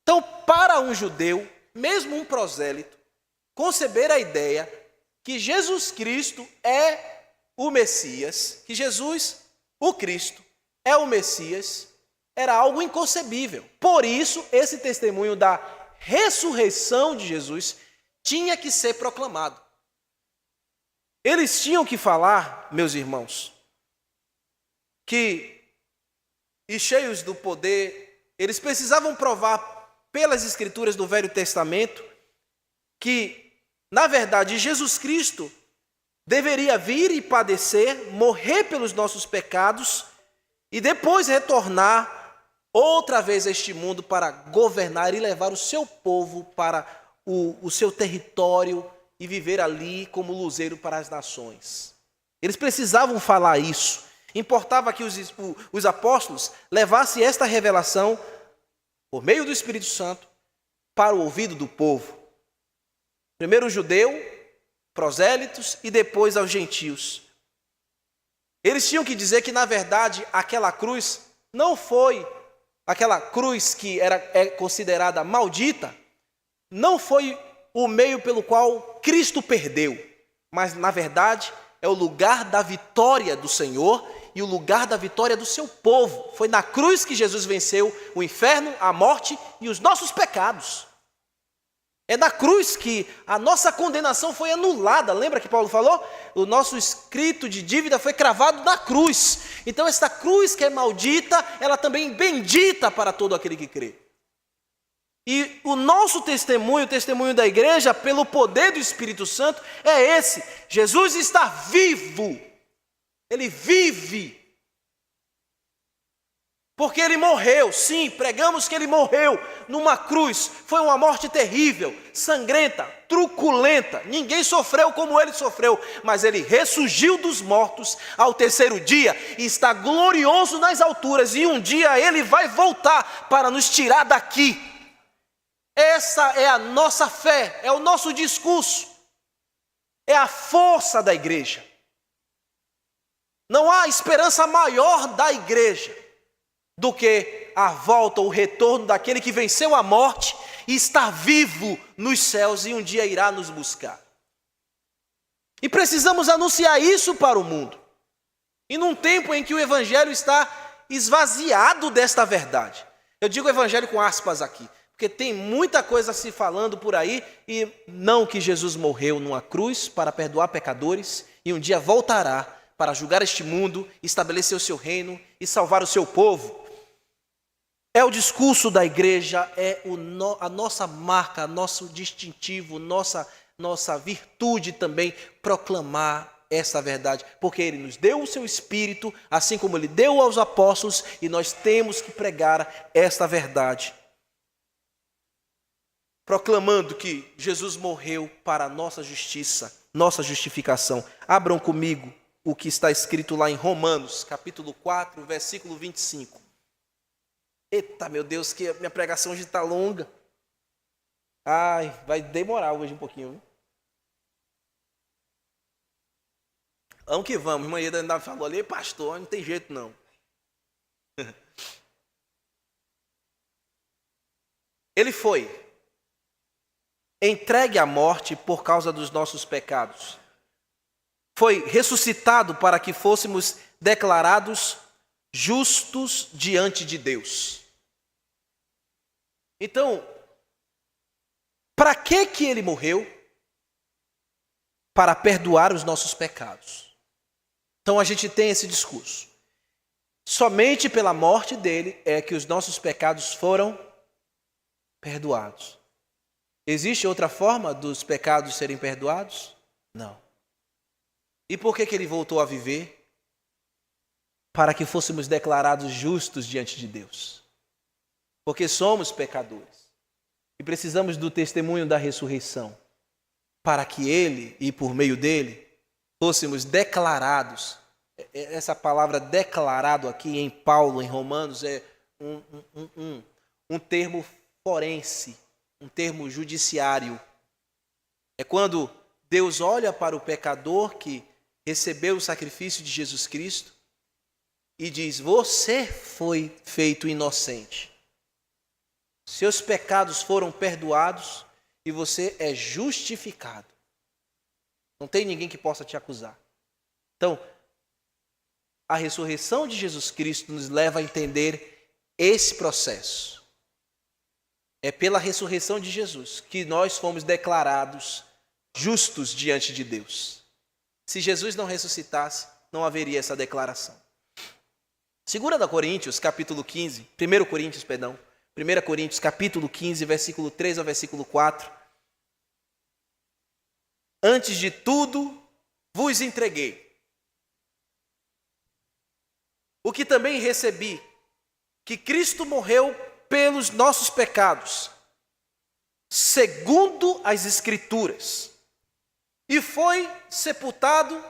Então, para um judeu, mesmo um prosélito, conceber a ideia que Jesus Cristo é o Messias, que Jesus, o Cristo, é o Messias, era algo inconcebível. Por isso, esse testemunho da ressurreição de Jesus tinha que ser proclamado. Eles tinham que falar, meus irmãos, que, e cheios do poder, eles precisavam provar pelas Escrituras do Velho Testamento que, na verdade, Jesus Cristo deveria vir e padecer, morrer pelos nossos pecados e depois retornar outra vez a este mundo para governar e levar o seu povo para o seu território e viver ali como luzeiro para as nações. Eles precisavam falar isso. Importava que os apóstolos levassem esta revelação por meio do Espírito Santo para o ouvido do povo. Primeiro o judeu, prosélitos e depois aos gentios. Eles tinham que dizer que, na verdade, aquela cruz não foi aquela cruz que é considerada maldita, não foi o meio pelo qual Cristo perdeu, mas, na verdade, é o lugar da vitória do Senhor e o lugar da vitória do seu povo. Foi na cruz que Jesus venceu o inferno, a morte e os nossos pecados. É na cruz que a nossa condenação foi anulada. Lembra que Paulo falou? O nosso escrito de dívida foi cravado na cruz. Então esta cruz que é maldita, ela também é bendita para todo aquele que crê. E o nosso testemunho, o testemunho da igreja, pelo poder do Espírito Santo, é esse. Jesus está vivo. Ele vive. Porque ele morreu, sim, pregamos que ele morreu numa cruz. Foi uma morte terrível, sangrenta, truculenta. Ninguém sofreu como ele sofreu, mas ele ressurgiu dos mortos ao terceiro dia e está glorioso nas alturas. E um dia ele vai voltar para nos tirar daqui. Essa é a nossa fé, é o nosso discurso, é a força da igreja. Não há esperança maior da igreja do que a volta, o retorno daquele que venceu a morte e está vivo nos céus e um dia irá nos buscar. E precisamos anunciar isso para o mundo. E num tempo em que o evangelho está esvaziado desta verdade. Eu digo evangelho com aspas aqui, porque tem muita coisa se falando por aí, e não que Jesus morreu numa cruz para perdoar pecadores e um dia voltará para julgar este mundo, estabelecer o seu reino e salvar o seu povo. É o discurso da igreja, é a nossa marca, nosso distintivo, nossa virtude também, proclamar essa verdade. Porque ele nos deu o seu Espírito, assim como ele deu aos apóstolos, e nós temos que pregar esta verdade. Proclamando que Jesus morreu para a nossa justiça, nossa justificação. Abram comigo o que está escrito lá em Romanos, capítulo 4, versículo 25. Eita, meu Deus, que a minha pregação hoje está longa. Ai, vai demorar hoje um pouquinho. Viu? Vamos que vamos. Irmã Ieda ainda falou ali, pastor, não tem jeito não. Ele foi entregue à morte por causa dos nossos pecados. Foi ressuscitado para que fôssemos declarados justos diante de Deus. Então, para que ele morreu? Para perdoar os nossos pecados. Então a gente tem esse discurso. Somente pela morte dele é que os nossos pecados foram perdoados. Existe outra forma dos pecados serem perdoados? Não. E por que ele voltou a viver? Para que fôssemos declarados justos diante de Deus. Porque somos pecadores. E precisamos do testemunho da ressurreição. Para que ele, e por meio dele, fôssemos declarados. Essa palavra declarado aqui em Paulo, em Romanos, é um termo forense, um termo judiciário. É quando Deus olha para o pecador que recebeu o sacrifício de Jesus Cristo e diz: você foi feito inocente. Seus pecados foram perdoados e você é justificado. Não tem ninguém que possa te acusar. Então, a ressurreição de Jesus Cristo nos leva a entender esse processo. É pela ressurreição de Jesus que nós fomos declarados justos diante de Deus. Se Jesus não ressuscitasse, não haveria essa declaração. 2 Coríntios, capítulo 15, 1 Coríntios, 1 Coríntios, capítulo 15, versículo 3 ao versículo 4. Antes de tudo, vos entreguei o que também recebi, que Cristo morreu pelos nossos pecados, segundo as Escrituras, e foi sepultado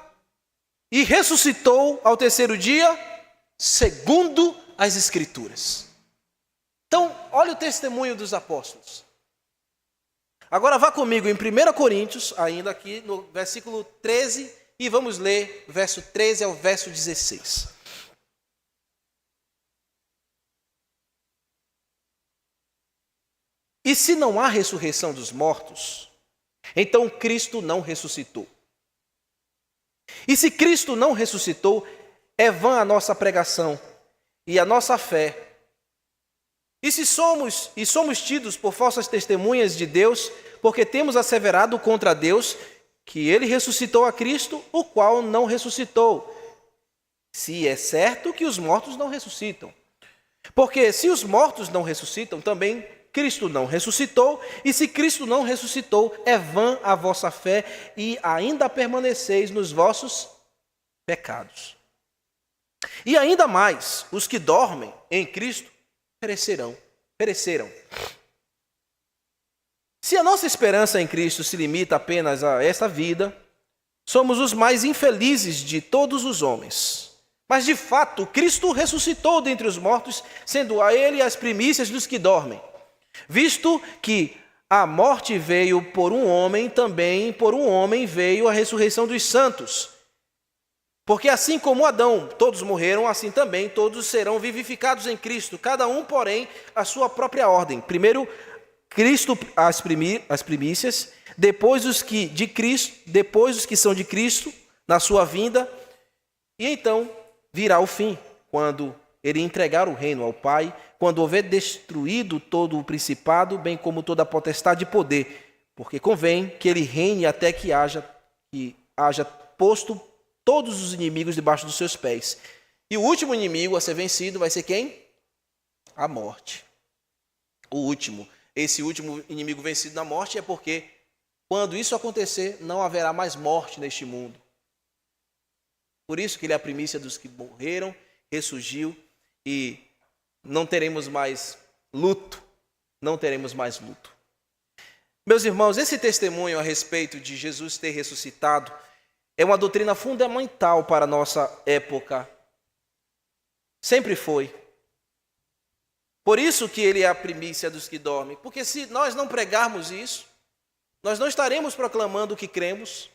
e ressuscitou ao terceiro dia, segundo as Escrituras. Então, olha o testemunho dos apóstolos. Agora vá comigo em 1 Coríntios, ainda aqui no versículo 13, e vamos ler verso 13 ao verso 16. E se não há ressurreição dos mortos, então Cristo não ressuscitou. E se Cristo não ressuscitou, é vã a nossa pregação e a nossa fé. E somos tidos por falsas testemunhas de Deus, porque temos asseverado contra Deus que ele ressuscitou a Cristo, o qual não ressuscitou. Se é certo que os mortos não ressuscitam. Porque se os mortos não ressuscitam, também Cristo não ressuscitou, e se Cristo não ressuscitou, é vã a vossa fé e ainda permaneceis nos vossos pecados. E ainda mais, os que dormem em Cristo pereceram. Se a nossa esperança em Cristo se limita apenas a esta vida, somos os mais infelizes de todos os homens. Mas, de fato, Cristo ressuscitou dentre os mortos, sendo a ele as primícias dos que dormem. Visto que a morte veio por um homem, também por um homem veio a ressurreição dos santos. Porque assim como Adão, todos morreram, assim também todos serão vivificados em Cristo, cada um, porém, a sua própria ordem. Primeiro, Cristo as primícias, depois os que são de Cristo, na sua vinda, e então virá o fim, quando ele entregar o reino ao Pai, quando houver destruído todo o principado, bem como toda a potestade e poder, porque convém que ele reine até que haja posto todos os inimigos debaixo dos seus pés. E o último inimigo a ser vencido vai ser quem? A morte. Esse último inimigo vencido na morte é porque, quando isso acontecer, não haverá mais morte neste mundo. Por isso que ele é a primícia dos que morreram, ressurgiu, e não teremos mais luto. Meus irmãos, esse testemunho a respeito de Jesus ter ressuscitado é uma doutrina fundamental para a nossa época. Sempre foi. Por isso que ele é a primícia dos que dormem. Porque se nós não pregarmos isso, nós não estaremos proclamando o que cremos.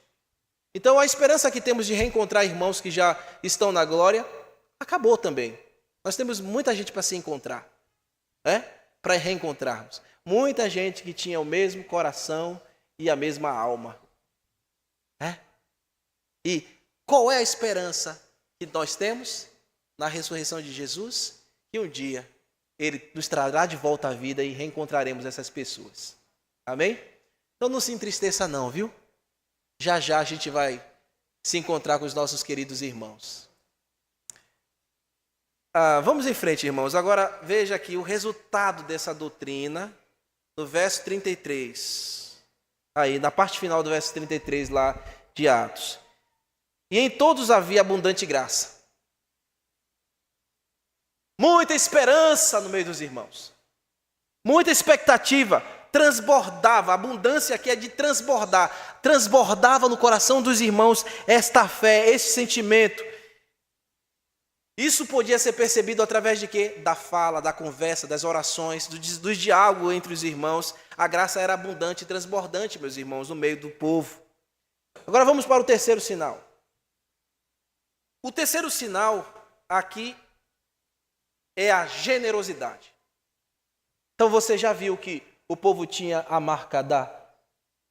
Então a esperança que temos de reencontrar irmãos que já estão na glória, acabou também. Nós temos muita gente para se encontrar, para reencontrarmos. Muita gente que tinha o mesmo coração e a mesma alma. E qual é a esperança que nós temos na ressurreição de Jesus? Que um dia ele nos trará de volta à vida e reencontraremos essas pessoas. Amém? Então não se entristeça não, viu? Já já a gente vai se encontrar com os nossos queridos irmãos. Vamos em frente, irmãos. Agora veja aqui o resultado dessa doutrina no verso 33. Aí, na parte final do verso 33 lá de Atos. E em todos havia abundante graça. Muita esperança no meio dos irmãos. Muita expectativa. Transbordava. A abundância aqui é de transbordar. Transbordava no coração dos irmãos esta fé, esse sentimento. Isso podia ser percebido através de quê? Da fala, da conversa, das orações, do diálogo entre os irmãos. A graça era abundante e transbordante, meus irmãos, no meio do povo. Agora vamos para o terceiro sinal. O terceiro sinal aqui é a generosidade. Então você já viu que o povo tinha a marca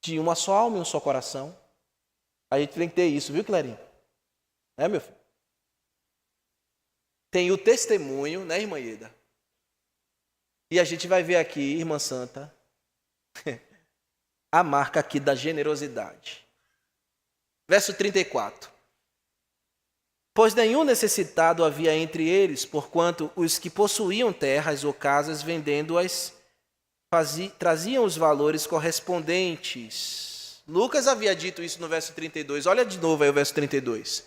de uma só alma e um só coração. A gente tem que ter isso, viu, Clarinho? Meu filho? Tem o testemunho, né, irmã Ieda? E a gente vai ver aqui, irmã Santa, a marca aqui da generosidade. Verso 34. Pois nenhum necessitado havia entre eles, porquanto os que possuíam terras ou casas, vendendo-as, traziam os valores correspondentes. Lucas havia dito isso no verso 32. Olha de novo aí o verso 32.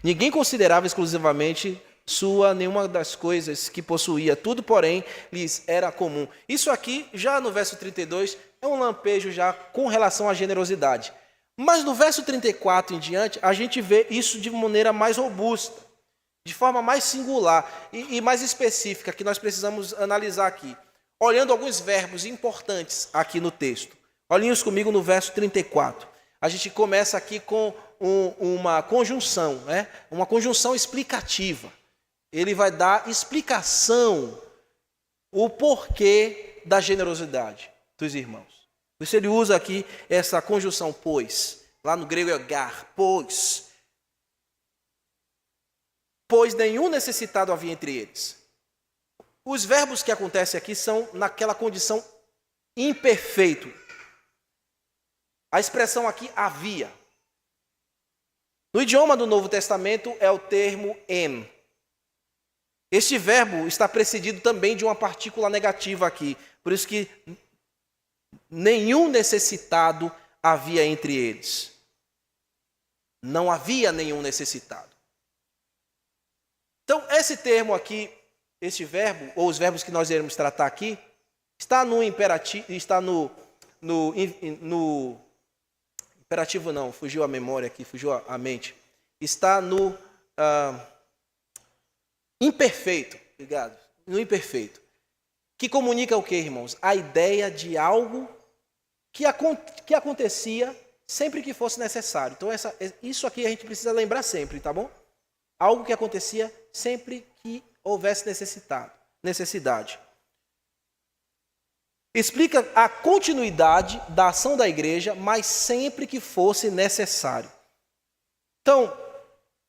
Ninguém considerava exclusivamente sua nenhuma das coisas que possuía, tudo, porém, lhes era comum. Isso aqui, já no verso 32, é um lampejo já com relação à generosidade. Mas no verso 34 em diante, a gente vê isso de maneira mais robusta, de forma mais singular e mais específica, que nós precisamos analisar aqui. Olhando alguns verbos importantes aqui no texto. Olhem comigo no verso 34. A gente começa aqui com uma conjunção, uma conjunção explicativa. Ele vai dar explicação, o porquê da generosidade dos irmãos. Por isso ele usa aqui essa conjunção pois. Lá no grego é gar, pois. Pois nenhum necessitado havia entre eles. Os verbos que acontecem aqui são naquela condição imperfeito. A expressão aqui, havia. No idioma do Novo Testamento é o termo em. Este verbo está precedido também de uma partícula negativa aqui. Por isso que nenhum necessitado havia entre eles. Não havia nenhum necessitado. Então, esse termo aqui, este verbo, ou os verbos que nós iremos tratar aqui, está no imperativo, está no imperativo não, fugiu a memória aqui, fugiu a mente. Está no imperfeito, obrigado, no imperfeito. Que comunica o que, irmãos? A ideia de algo que acontecia sempre que fosse necessário. Então, isso aqui a gente precisa lembrar sempre, tá bom? Algo que acontecia sempre que houvesse necessidade. Explica a continuidade da ação da igreja, mas sempre que fosse necessário. Então,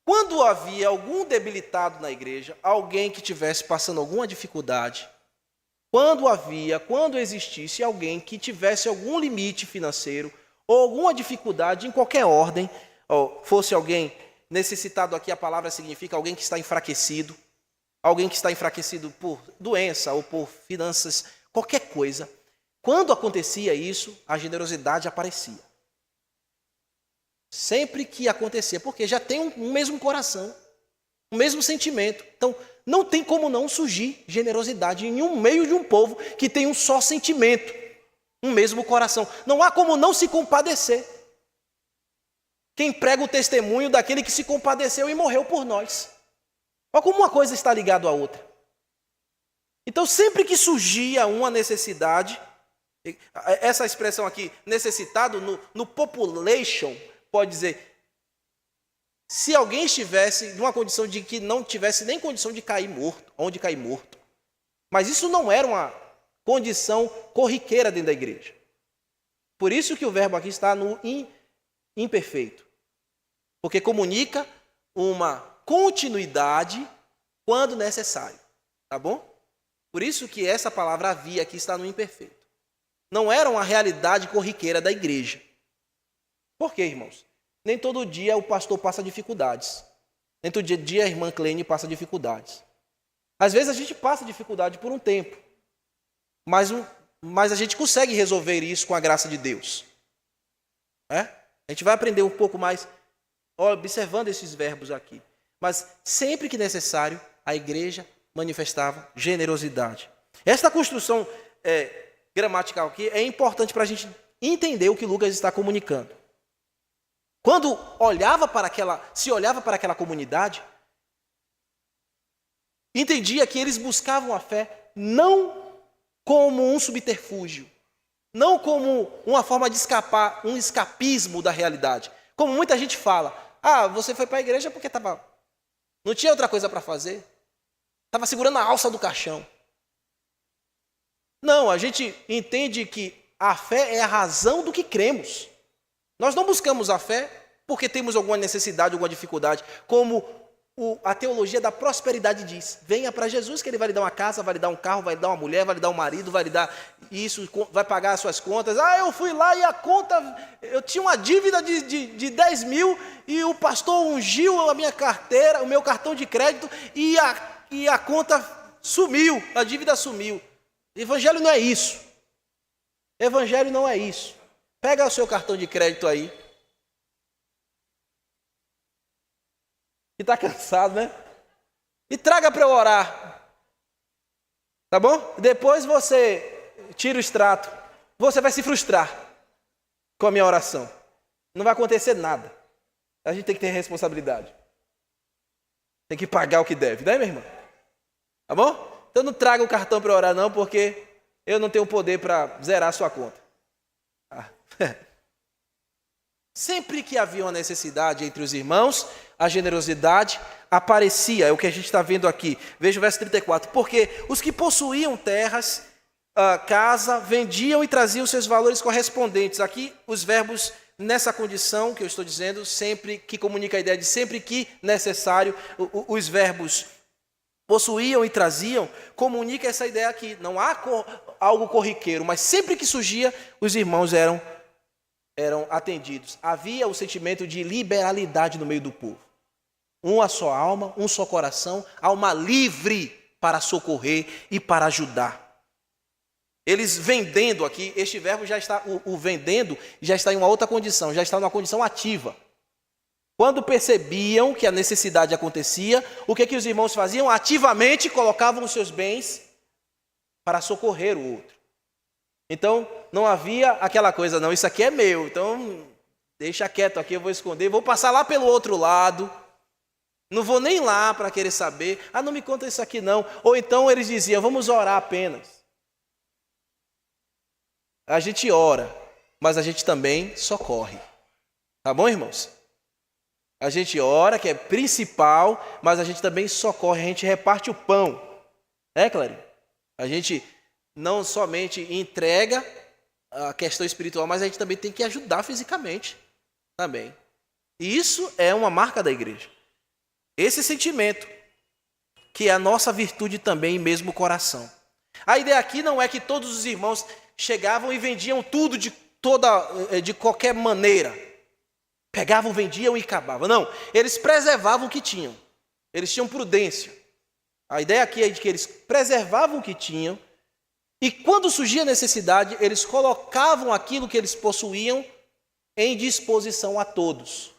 quando havia algum debilitado na igreja, alguém que estivesse passando alguma dificuldade, quando existisse alguém que tivesse algum limite financeiro ou alguma dificuldade em qualquer ordem, ou fosse alguém necessitado, aqui a palavra significa alguém que está enfraquecido por doença ou por finanças, qualquer coisa. Quando acontecia isso, a generosidade aparecia. Sempre que acontecia, porque já tem um mesmo coração, um mesmo sentimento. Então, não tem como não surgir generosidade em um meio de um povo que tem um só sentimento, um mesmo coração. Não há como não se compadecer. Quem prega o testemunho daquele que se compadeceu e morreu por nós. Olha como uma coisa está ligada à outra. Então, sempre que surgia uma necessidade, essa expressão aqui, necessitado, no population, pode dizer, se alguém estivesse numa condição de que não tivesse nem condição de cair morto, onde cair morto. Mas isso não era uma condição corriqueira dentro da igreja. Por isso que o verbo aqui está no imperfeito. Porque comunica uma continuidade quando necessário. Tá bom? Por isso que essa palavra havia aqui está no imperfeito. Não era uma realidade corriqueira da igreja. Por quê, irmãos? Nem todo dia o pastor passa dificuldades. Nem todo dia a irmã Clene passa dificuldades. Às vezes a gente passa dificuldade por um tempo. Mas a gente consegue resolver isso com a graça de Deus. A gente vai aprender um pouco mais observando esses verbos aqui. Mas sempre que necessário, a igreja manifestava generosidade. Esta construção gramatical aqui é importante para a gente entender o que Lucas está comunicando. Quando se olhava para aquela comunidade, entendia que eles buscavam a fé não como um subterfúgio, não como uma forma de escapar, um escapismo da realidade. Como muita gente fala, você foi para a igreja porque não tinha outra coisa para fazer, estava segurando a alça do caixão. Não, a gente entende que a fé é a razão do que cremos. Nós não buscamos a fé porque temos alguma necessidade, alguma dificuldade, como a teologia da prosperidade diz. Venha para Jesus que ele vai lhe dar uma casa, vai lhe dar um carro, vai lhe dar uma mulher, vai lhe dar um marido, vai lhe dar isso, vai pagar as suas contas. Eu fui lá e a conta, eu tinha uma dívida de 10 mil e o pastor ungiu a minha carteira, o meu cartão de crédito e a conta sumiu, a dívida sumiu. Evangelho não é isso. Evangelho não é isso. Pega o seu cartão de crédito aí. E está cansado, né? E traga para eu orar. Tá bom? Depois você tira o extrato. Você vai se frustrar com a minha oração. Não vai acontecer nada. A gente tem que ter responsabilidade. Tem que pagar o que deve, né, minha irmã? Tá bom? Então não traga o cartão para orar não, porque eu não tenho poder para zerar a sua conta. Sempre que havia uma necessidade entre os irmãos, a generosidade aparecia, é o que a gente está vendo aqui. Veja o verso 34. Porque os que possuíam terras, casa, vendiam e traziam seus valores correspondentes. Aqui os verbos nessa condição que eu estou dizendo, sempre que comunica a ideia de sempre que necessário, os verbos possuíam e traziam, comunica essa ideia aqui. Não há algo corriqueiro, mas sempre que surgia, os irmãos eram eram atendidos. Havia o sentimento de liberalidade no meio do povo. Uma só alma, um só coração, alma livre para socorrer e para ajudar. Eles vendendo aqui, este verbo já está, o vendendo já está em uma outra condição, já está numa condição ativa. Quando percebiam que a necessidade acontecia, o que os irmãos faziam? Ativamente colocavam os seus bens para socorrer o outro. Então, não havia aquela coisa, não, isso aqui é meu, então deixa quieto aqui, eu vou esconder, vou passar lá pelo outro lado, não vou nem lá para querer saber, não me conta isso aqui não. Ou então eles diziam, vamos orar apenas. A gente ora, mas a gente também socorre. Tá bom, irmãos? A gente ora, que é principal, mas a gente também socorre, a gente reparte o pão. Clarinho? A gente não somente entrega a questão espiritual, mas a gente também tem que ajudar fisicamente também. E isso é uma marca da igreja. Esse sentimento, que é a nossa virtude também, mesmo o coração. A ideia aqui não é que todos os irmãos chegavam e vendiam tudo de qualquer maneira. Pegavam, vendiam e acabavam. Não, eles preservavam o que tinham. Eles tinham prudência. A ideia aqui é de que eles preservavam o que tinham e quando surgia necessidade, eles colocavam aquilo que eles possuíam em disposição a todos.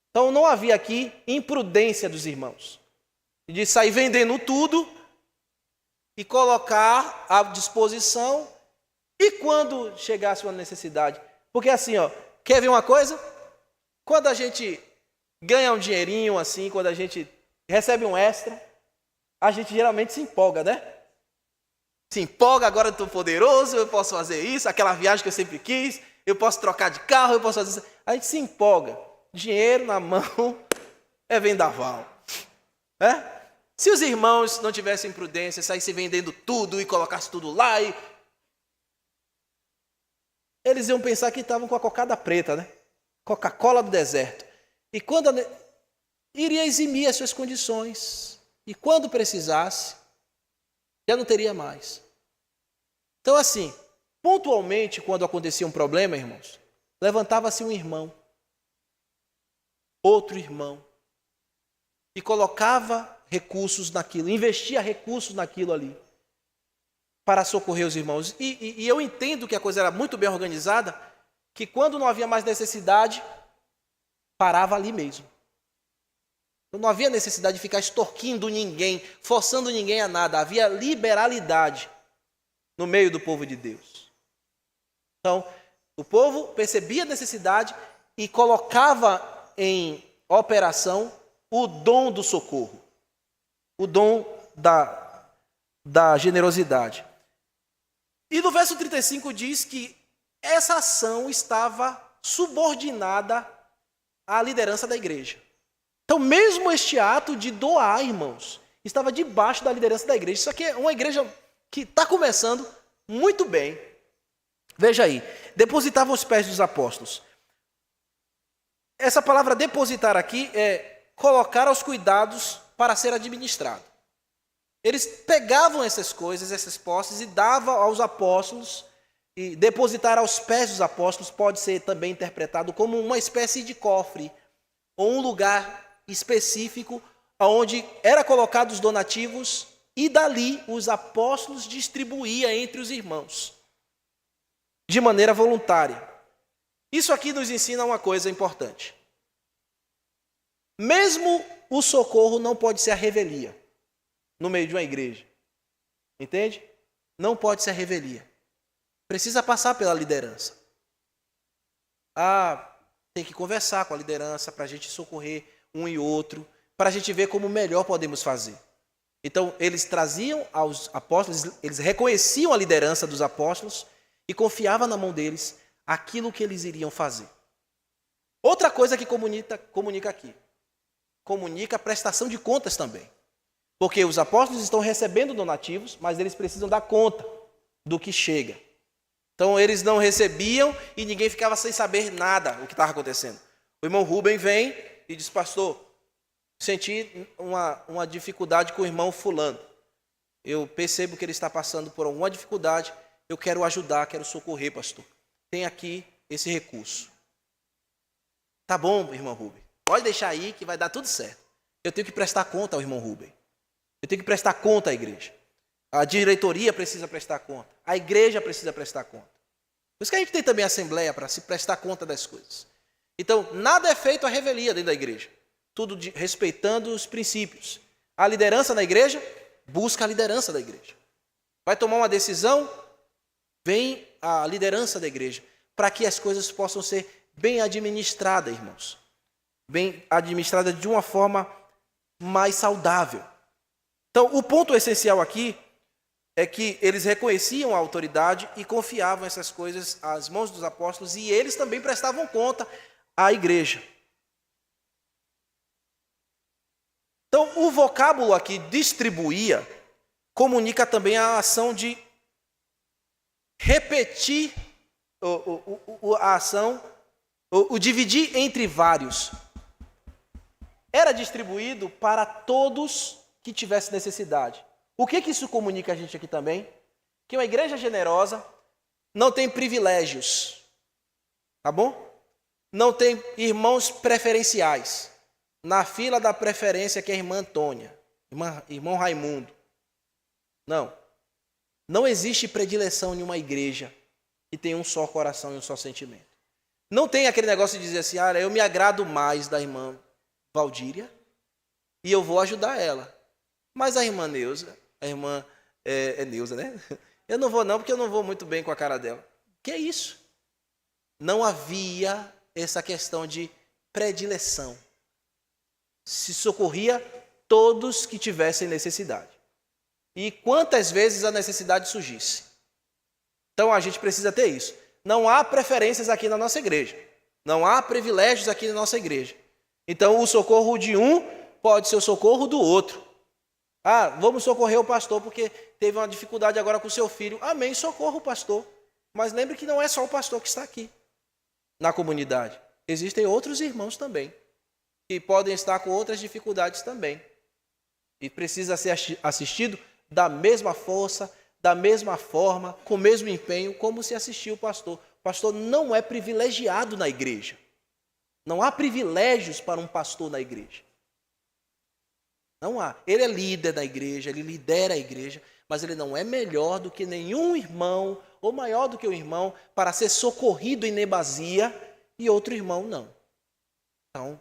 Então não havia aqui imprudência dos irmãos, de sair vendendo tudo e colocar à disposição e quando chegasse uma necessidade. Porque assim, quer ver uma coisa? Quando a gente ganha um dinheirinho assim, quando a gente recebe um extra, a gente geralmente se empolga, né? Se empolga, agora eu estou poderoso, eu posso fazer isso, aquela viagem que eu sempre quis, eu posso trocar de carro, eu posso fazer isso. A gente se empolga. Dinheiro na mão é vendaval. Se os irmãos não tivessem prudência, saíssem vendendo tudo e colocassem tudo lá, eles iam pensar que estavam com a cocada preta, né? Coca-Cola do deserto. E quando iria eximir as suas condições. E quando precisasse, já não teria mais. Então assim, pontualmente, quando acontecia um problema, irmãos, levantava-se um irmão, outro irmão, e colocava recursos naquilo, investia recursos naquilo ali, para socorrer os irmãos. E eu entendo que a coisa era muito bem organizada, que quando não havia mais necessidade, parava ali mesmo. Não havia necessidade de ficar extorquindo ninguém, forçando ninguém a nada. Havia liberalidade no meio do povo de Deus. Então, o povo percebia a necessidade e colocava em operação o dom do socorro, o dom da generosidade. E no verso 35 diz que essa ação estava subordinada à liderança da igreja. Então, mesmo este ato de doar, irmãos, estava debaixo da liderança da igreja. Isso aqui é uma igreja que está começando muito bem. Veja aí, depositava aos pés dos apóstolos. Essa palavra depositar aqui é colocar aos cuidados para ser administrado. Eles pegavam essas coisas, essas posses, e davam aos apóstolos. E depositar aos pés dos apóstolos pode ser também interpretado como uma espécie de cofre, ou um lugar específico onde era colocados os donativos e dali os apóstolos distribuíam entre os irmãos, de maneira voluntária. Isso aqui nos ensina uma coisa importante. Mesmo o socorro não pode ser a revelia no meio de uma igreja. Entende? Não pode ser a revelia. Precisa passar pela liderança. Tem que conversar com a liderança para a gente socorrer um e outro, para a gente ver como melhor podemos fazer. Então, eles traziam aos apóstolos, eles reconheciam a liderança dos apóstolos e confiavam na mão deles aquilo que eles iriam fazer. Outra coisa que comunica aqui, comunica a prestação de contas também. Porque os apóstolos estão recebendo donativos, mas eles precisam dar conta do que chega. Então, eles não recebiam e ninguém ficava sem saber nada o que estava acontecendo. O irmão Rubem vem e diz, pastor, senti uma dificuldade com o irmão fulano. Eu percebo que ele está passando por alguma dificuldade, eu quero ajudar, quero socorrer, pastor. Tem aqui esse recurso. Tá bom, irmão Rubem, pode deixar aí que vai dar tudo certo. Eu tenho que prestar conta ao irmão Rubem. Eu tenho que prestar conta à igreja. A diretoria precisa prestar conta. A igreja precisa prestar conta. Por isso que a gente tem também a assembleia para se prestar conta das coisas. Então, nada é feito à revelia dentro da igreja. Tudo respeitando os princípios. A liderança na igreja, busca a liderança da igreja. Vai tomar uma decisão, vem a liderança da igreja. Para que as coisas possam ser bem administradas, irmãos. Bem administradas de uma forma mais saudável. Então, o ponto essencial aqui é que eles reconheciam a autoridade e confiavam essas coisas às mãos dos apóstolos e eles também prestavam conta à igreja. Então, o vocábulo aqui, distribuía, comunica também a ação de repetir a ação, o dividir entre vários. Era distribuído para todos que tivessem necessidade. O que isso comunica a gente aqui também? Que uma igreja generosa não tem privilégios, tá bom? Não tem irmãos preferenciais. Na fila da preferência que é a irmã Antônia, irmão Raimundo. Não. Não existe predileção em uma igreja que tem um só coração e um só sentimento. Não tem aquele negócio de dizer assim, eu me agrado mais da irmã Valdíria e eu vou ajudar ela. Mas a irmã Neuza, a irmã Neuza, né? Eu não vou não, porque eu não vou muito bem com a cara dela. Que é isso? Não havia essa questão de predileção. Se socorria todos que tivessem necessidade. E quantas vezes a necessidade surgisse. Então a gente precisa ter isso. Não há preferências aqui na nossa igreja. Não há privilégios aqui na nossa igreja. Então o socorro de um pode ser o socorro do outro. Vamos socorrer o pastor porque teve uma dificuldade agora com o seu filho. Amém, socorra o pastor. Mas lembre que não é só o pastor que está aqui na comunidade. Existem outros irmãos também que podem estar com outras dificuldades também. E precisa ser assistido da mesma força, da mesma forma, com o mesmo empenho, como se assistiu o pastor. O pastor não é privilegiado na igreja. Não há privilégios para um pastor na igreja. Não há. Ele é líder da igreja, ele lidera a igreja, mas ele não é melhor do que nenhum irmão, ou maior do que um irmão, para ser socorrido em demasia, e outro irmão não. Então,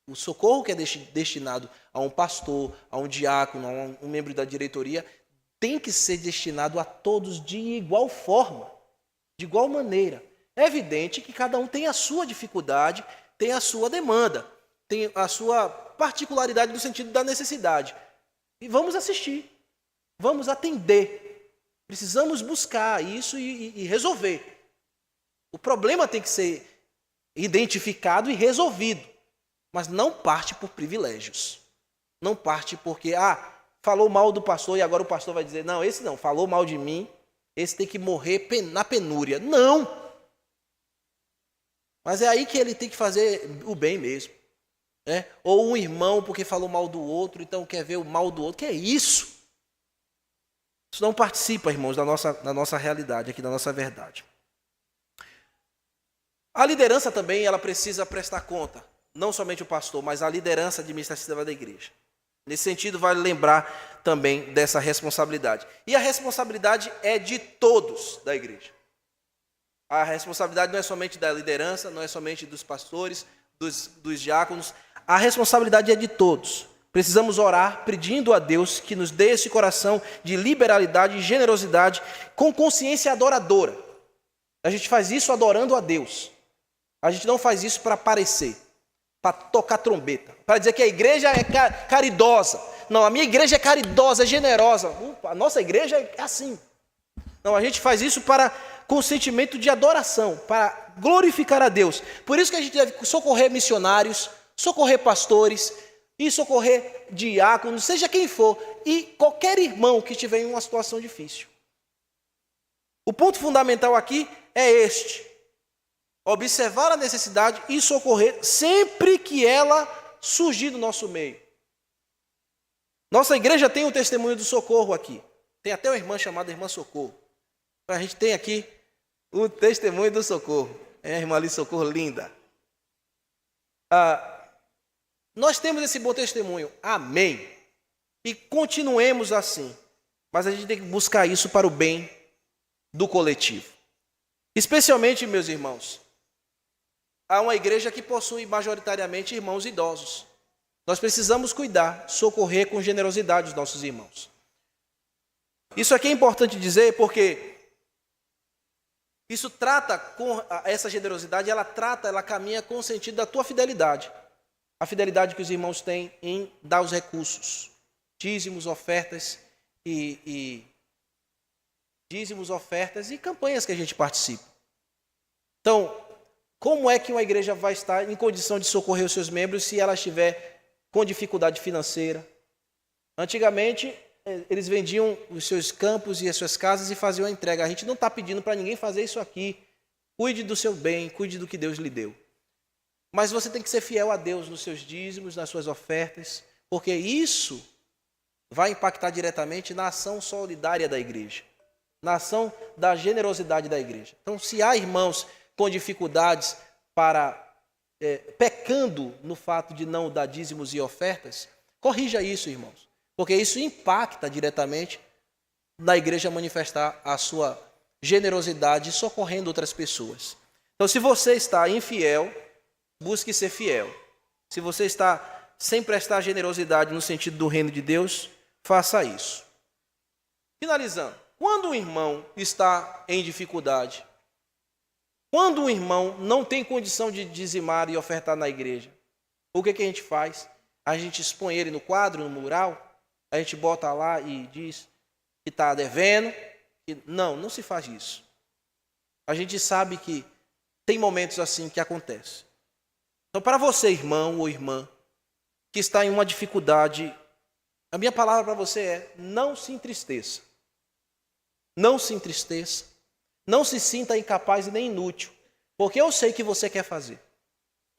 o socorro que é destinado a um pastor, a um diácono, a um membro da diretoria, tem que ser destinado a todos de igual forma, de igual maneira. É evidente que cada um tem a sua dificuldade, tem a sua demanda, tem a sua particularidade no sentido da necessidade. E vamos assistir, vamos atender. Precisamos buscar isso e resolver. O problema tem que ser identificado e resolvido, mas não parte por privilégios. Não parte porque, falou mal do pastor e agora o pastor vai dizer, não, esse não, falou mal de mim, esse tem que morrer na penúria. Não! Mas é aí que ele tem que fazer o bem mesmo. Né? Ou um irmão porque falou mal do outro, então quer ver o mal do outro. Que é isso? Isso não participa, irmãos, da nossa realidade, aqui da nossa verdade. A liderança também, ela precisa prestar conta. Não somente o pastor, mas a liderança administrativa da igreja. Nesse sentido, vale lembrar também dessa responsabilidade. E a responsabilidade é de todos da igreja. A responsabilidade não é somente da liderança, não é somente dos pastores, dos diáconos. A responsabilidade é de todos. Precisamos orar pedindo a Deus que nos dê esse coração de liberalidade e generosidade com consciência adoradora. A gente faz isso adorando a Deus. A gente não faz isso para aparecer, para tocar trombeta, para dizer que a igreja é caridosa. Não, a minha igreja é caridosa, é generosa. A nossa igreja é assim. Não, a gente faz isso com sentimento de adoração, para glorificar a Deus. Por isso que a gente deve socorrer missionários, socorrer pastores e socorrer diáconos, seja quem for, e qualquer irmão que estiver em uma situação difícil. O ponto fundamental aqui é este: observar a necessidade e socorrer sempre que ela surgir do nosso meio. Nossa igreja tem um testemunho do socorro aqui. Tem até uma irmã chamada Irmã Socorro. A gente tem aqui o testemunho do socorro. É, irmã Alice Socorro, linda. Nós temos esse bom testemunho. Amém. E continuemos assim. Mas a gente tem que buscar isso para o bem do coletivo. Especialmente, meus irmãos, há uma igreja que possui majoritariamente irmãos idosos. Nós precisamos cuidar, socorrer com generosidade os nossos irmãos. Isso aqui é importante dizer porque isso trata com essa generosidade, ela caminha com o sentido da tua fidelidade. A fidelidade que os irmãos têm em dar os recursos, dízimos, ofertas dízimos, ofertas e campanhas que a gente participa. Então, como é que uma igreja vai estar em condição de socorrer os seus membros se ela estiver com dificuldade financeira? Antigamente, eles vendiam os seus campos e as suas casas e faziam a entrega. A gente não está pedindo para ninguém fazer isso aqui. Cuide do seu bem, cuide do que Deus lhe deu. Mas você tem que ser fiel a Deus nos seus dízimos, nas suas ofertas, porque isso vai impactar diretamente na ação solidária da igreja, na ação da generosidade da igreja. Então, se há irmãos com dificuldades pecando no fato de não dar dízimos e ofertas, corrija isso, irmãos, porque isso impacta diretamente na igreja manifestar a sua generosidade socorrendo outras pessoas. Então, se você está infiel, busque ser fiel. Se você está sem prestar generosidade no sentido do reino de Deus, faça isso. Finalizando, quando um irmão está em dificuldade, quando um irmão não tem condição de dizimar e ofertar na igreja, o que a gente faz? A gente expõe ele no quadro, no mural, a gente bota lá e diz que está devendo. Não se faz isso. A gente sabe que tem momentos assim que acontecem. Então, para você, irmão ou irmã, que está em uma dificuldade, a minha palavra para você é: não se entristeça. Não se entristeça. Não se sinta incapaz e nem inútil, porque eu sei que você quer fazer.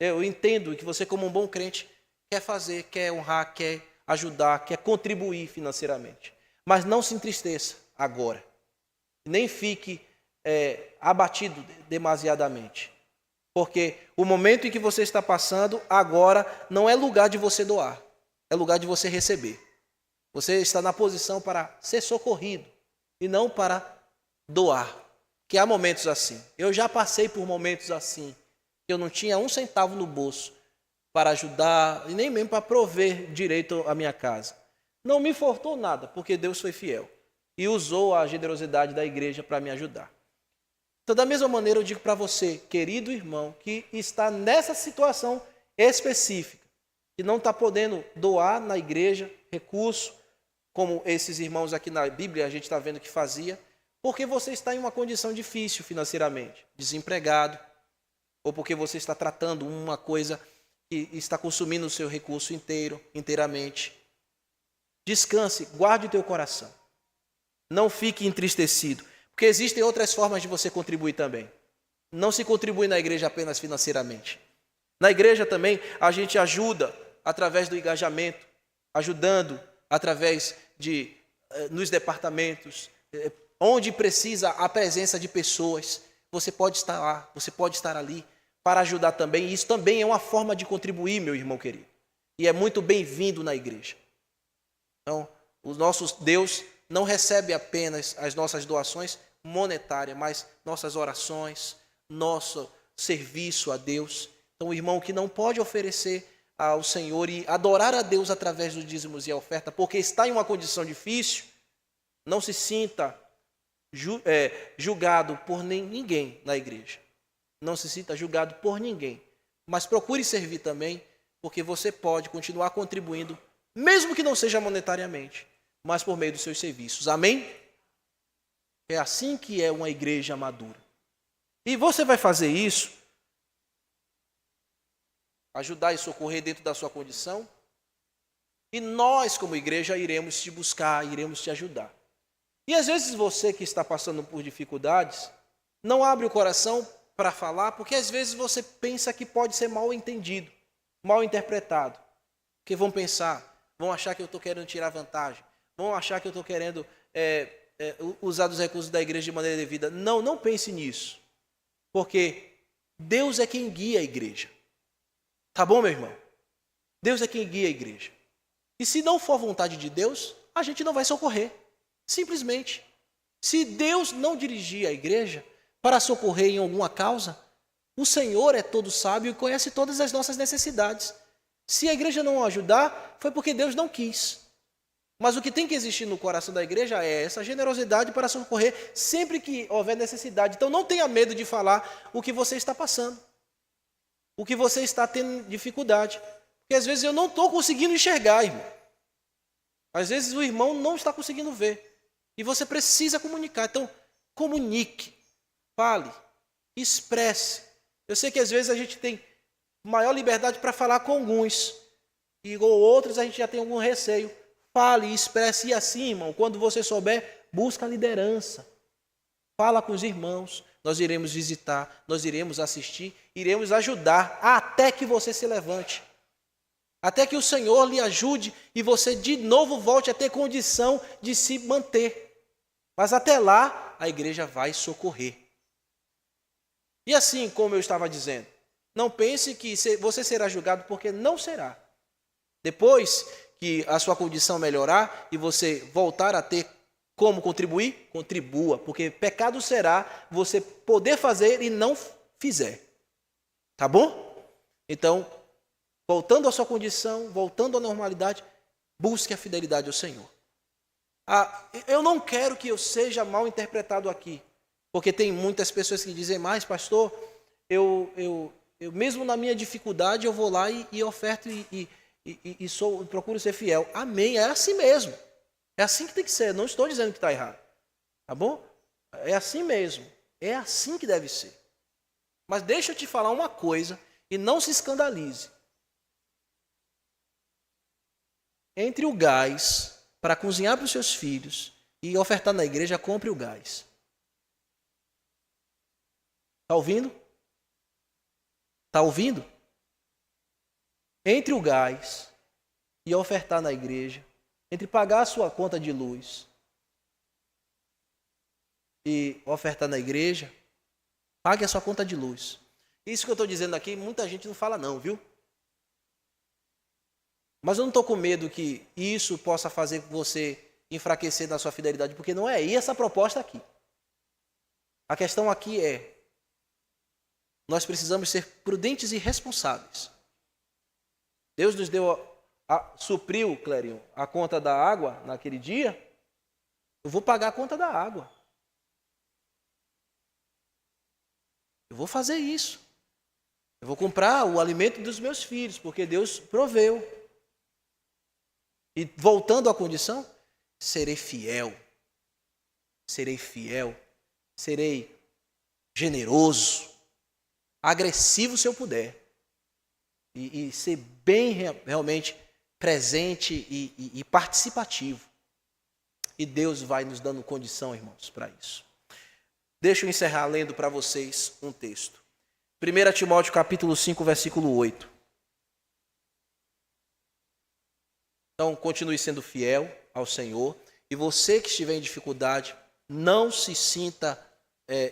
Eu entendo que você, como um bom crente, quer fazer, quer honrar, quer ajudar, quer contribuir financeiramente. Mas não se entristeça agora. Nem fique abatido demasiadamente. Porque o momento em que você está passando agora não é lugar de você doar, é lugar de você receber. Você está na posição para ser socorrido e não para doar. Que há momentos assim. Eu já passei por momentos assim. Eu não tinha um centavo no bolso para ajudar e nem mesmo para prover direito à minha casa. Não me faltou nada, porque Deus foi fiel e usou a generosidade da igreja para me ajudar. Então, da mesma maneira, eu digo para você, querido irmão, que está nessa situação específica, que não está podendo doar na igreja recurso, como esses irmãos aqui na Bíblia a gente está vendo que fazia, porque você está em uma condição difícil financeiramente, desempregado, ou porque você está tratando uma coisa que está consumindo o seu recurso inteiramente. Descanse, guarde o teu coração. Não fique entristecido, porque existem outras formas de você contribuir também. Não se contribui na igreja apenas financeiramente. Na igreja também a gente ajuda através do engajamento, ajudando através de, nos departamentos, onde precisa a presença de pessoas. Você pode estar lá, você pode estar ali para ajudar também. E isso também é uma forma de contribuir, meu irmão querido. E é muito bem-vindo na igreja. Então, o nosso Deus não recebe apenas as nossas doações monetárias, mas nossas orações, nosso serviço a Deus. Então, o irmão que não pode oferecer ao Senhor e adorar a Deus através dos dízimos e a oferta, porque está em uma condição difícil, não se sinta julgado por ninguém na igreja. Não se sinta julgado por ninguém. Mas procure servir também, porque você pode continuar contribuindo, mesmo que não seja monetariamente, mas por meio dos seus serviços. Amém? É assim que é uma igreja madura. E você vai fazer isso, ajudar e socorrer dentro da sua condição, e nós, como igreja, iremos te buscar, iremos te ajudar. E às vezes você que está passando por dificuldades, não abre o coração para falar, porque às vezes você pensa que pode ser mal entendido, mal interpretado. Porque vão pensar, vão achar que eu estou querendo tirar vantagem, vão achar que eu estou querendo usar dos recursos da igreja de maneira devida. Não pense nisso. Porque Deus é quem guia a igreja. Tá bom, meu irmão? Deus é quem guia a igreja. E se não for a vontade de Deus, a gente não vai socorrer. Simplesmente. Se Deus não dirigir a igreja para socorrer em alguma causa, o Senhor é todo sábio e conhece todas as nossas necessidades. Se a igreja não ajudar, foi porque Deus não quis. Mas o que tem que existir no coração da igreja é essa generosidade para socorrer sempre que houver necessidade. Então não tenha medo de falar o que você está passando, o que você está tendo dificuldade. Porque às vezes eu não estou conseguindo enxergar, irmão. Às vezes o irmão não está conseguindo ver. E você precisa comunicar. Então, comunique, fale, expresse. Eu sei que às vezes a gente tem maior liberdade para falar com alguns. E com outros a gente já tem algum receio. Fale, expresse. E assim, irmão, quando você souber, busca a liderança. Fala com os irmãos. Nós iremos visitar, nós iremos assistir, iremos ajudar até que você se levante. Até que o Senhor lhe ajude e você de novo volte a ter condição de se manter. Mas até lá, a igreja vai socorrer. E assim, como eu estava dizendo, não pense que você será julgado, porque não será. Depois que a sua condição melhorar e você voltar a ter como contribuir, contribua, porque pecado será você poder fazer e não fizer. Tá bom? Então, voltando à sua condição, voltando à normalidade, busque a fidelidade ao Senhor. Eu não quero que eu seja mal interpretado aqui, porque tem muitas pessoas que dizem, mas pastor, eu mesmo na minha dificuldade eu vou lá e oferto e procuro ser fiel. Amém, é assim mesmo. É assim que tem que ser, não estou dizendo que está errado. Tá bom? É assim mesmo, é assim que deve ser. Mas deixa eu te falar uma coisa e não se escandalize. Entre o gás para cozinhar para os seus filhos e ofertar na igreja, compre o gás. Está ouvindo? Está ouvindo? Entre o gás e ofertar na igreja, entre pagar a sua conta de luz e ofertar na igreja, pague a sua conta de luz. Isso que eu estou dizendo aqui, muita gente não fala não, viu? Mas eu não estou com medo que isso possa fazer você enfraquecer na sua fidelidade, porque não é essa a proposta aqui. A questão aqui é, nós precisamos ser prudentes e responsáveis. Deus nos deu, supriu, Clério, a conta da água naquele dia, eu vou pagar a conta da água. Eu vou fazer isso. Eu vou comprar o alimento dos meus filhos, porque Deus proveu. E voltando à condição, serei fiel, serei generoso, agressivo se eu puder, e ser bem realmente presente e participativo. E Deus vai nos dando condição, irmãos, para isso. Deixa eu encerrar lendo para vocês um texto. 1 Timóteo capítulo 5, versículo 8. Então, continue sendo fiel ao Senhor. E você que estiver em dificuldade, não se sinta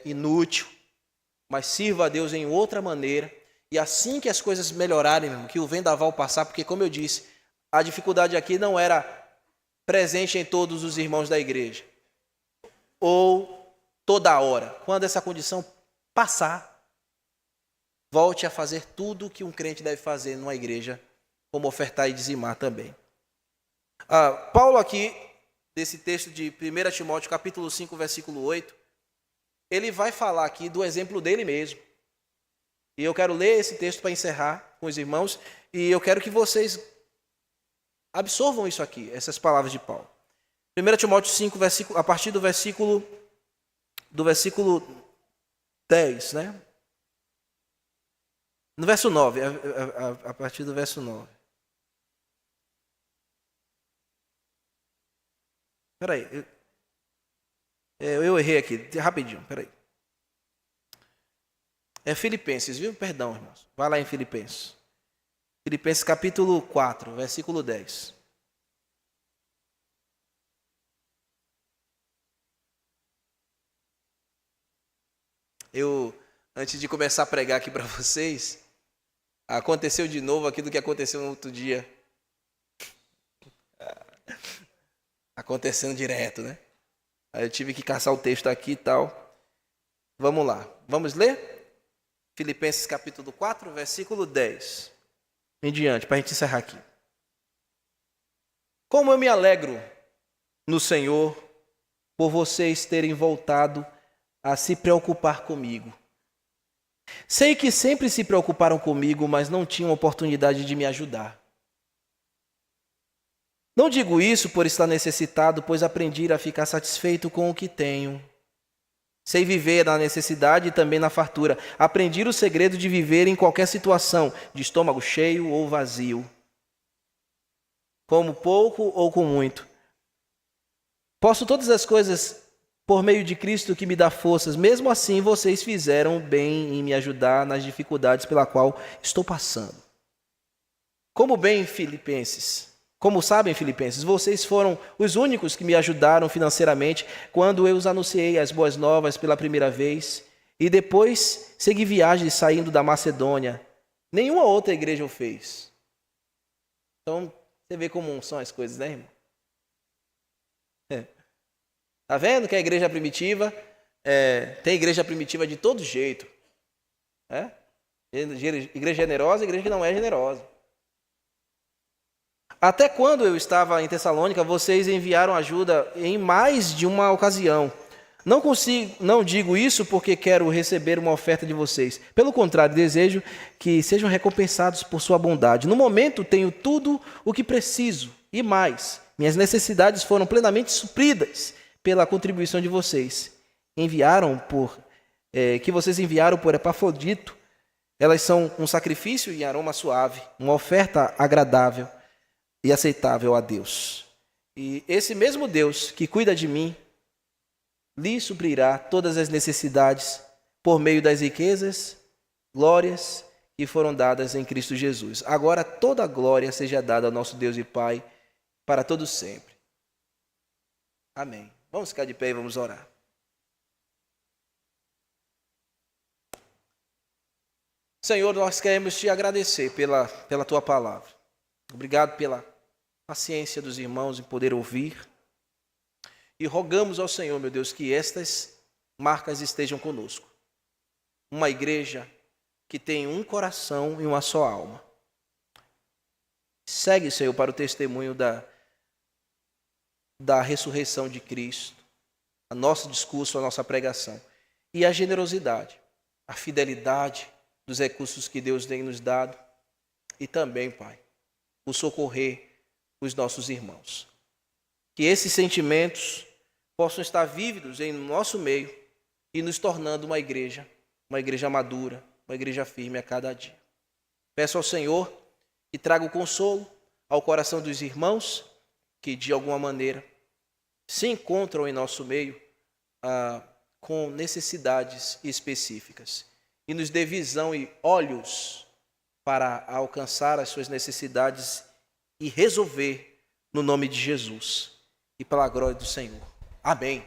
inútil, mas sirva a Deus em outra maneira. E assim que as coisas melhorarem, que o vendaval passar, porque como eu disse, a dificuldade aqui não era presente em todos os irmãos da igreja. Ou toda hora. Quando essa condição passar, volte a fazer tudo o que um crente deve fazer numa igreja, como ofertar e dizimar também. Paulo aqui, desse texto de 1 Timóteo, capítulo 5, versículo 8, ele vai falar aqui do exemplo dele mesmo. E eu quero ler esse texto para encerrar com os irmãos, e eu quero que vocês absorvam isso aqui, essas palavras de Paulo. 1 Timóteo 5, a partir do versículo 10, né? No verso 9, a partir do verso 9. Espera aí, eu errei aqui, rapidinho, espera aí. É Filipenses, viu? Perdão, irmãos. Vai lá em Filipenses. Filipenses capítulo 4, versículo 10. Eu antes de começar a pregar aqui para vocês, aconteceu de novo aquilo que aconteceu no outro dia. Acontecendo direto, né? Aí eu tive que caçar o texto aqui e tal. Vamos lá. Vamos ler? Filipenses capítulo 4, versículo 10. Em diante, para a gente encerrar aqui. Como eu me alegro no Senhor por vocês terem voltado a se preocupar comigo. Sei que sempre se preocuparam comigo, mas não tinham oportunidade de me ajudar. Não digo isso por estar necessitado, pois aprendi a ficar satisfeito com o que tenho. Sei viver na necessidade e também na fartura. Aprendi o segredo de viver em qualquer situação, de estômago cheio ou vazio. Como pouco ou com muito. Posso todas as coisas por meio de Cristo que me dá forças. Mesmo assim, vocês fizeram bem em me ajudar nas dificuldades pela qual estou passando. Como sabem, Filipenses, vocês foram os únicos que me ajudaram financeiramente quando eu os anunciei as boas novas pela primeira vez e depois segui viagem saindo da Macedônia. Nenhuma outra igreja o fez. Então, você vê como são as coisas, né, irmão? Tá vendo que a igreja primitiva tem igreja primitiva de todo jeito. Igreja generosa, igreja que não é generosa. Até quando eu estava em Tessalônica, vocês enviaram ajuda em mais de uma ocasião. Não digo isso porque quero receber uma oferta de vocês. Pelo contrário, desejo que sejam recompensados por sua bondade. No momento, tenho tudo o que preciso e mais. Minhas necessidades foram plenamente supridas pela contribuição de vocês. Que vocês enviaram por Epafrodito. Elas são um sacrifício em aroma suave, uma oferta agradável e aceitável a Deus. E esse mesmo Deus que cuida de mim, lhe suprirá todas as necessidades por meio das riquezas, glórias que foram dadas em Cristo Jesus. Agora toda a glória seja dada ao nosso Deus e Pai, para todo sempre. Amém. Vamos ficar de pé e vamos orar. Senhor, nós queremos te agradecer pela tua palavra. Obrigado pela paciência dos irmãos em poder ouvir. E rogamos ao Senhor, meu Deus, que estas marcas estejam conosco. Uma igreja que tem um coração e uma só alma. Segue, Senhor, para o testemunho da ressurreição de Cristo, a nosso discurso, a nossa pregação. E a generosidade, a fidelidade dos recursos que Deus tem nos dado. E também, Pai, o socorrer os nossos irmãos. Que esses sentimentos possam estar vívidos em nosso meio e nos tornando uma igreja madura, uma igreja firme a cada dia. Peço ao Senhor que traga o consolo ao coração dos irmãos que, de alguma maneira, se encontram em nosso meio com necessidades específicas. E nos dê visão e olhos para alcançar as suas necessidades e resolver no nome de Jesus e pela glória do Senhor. Amém.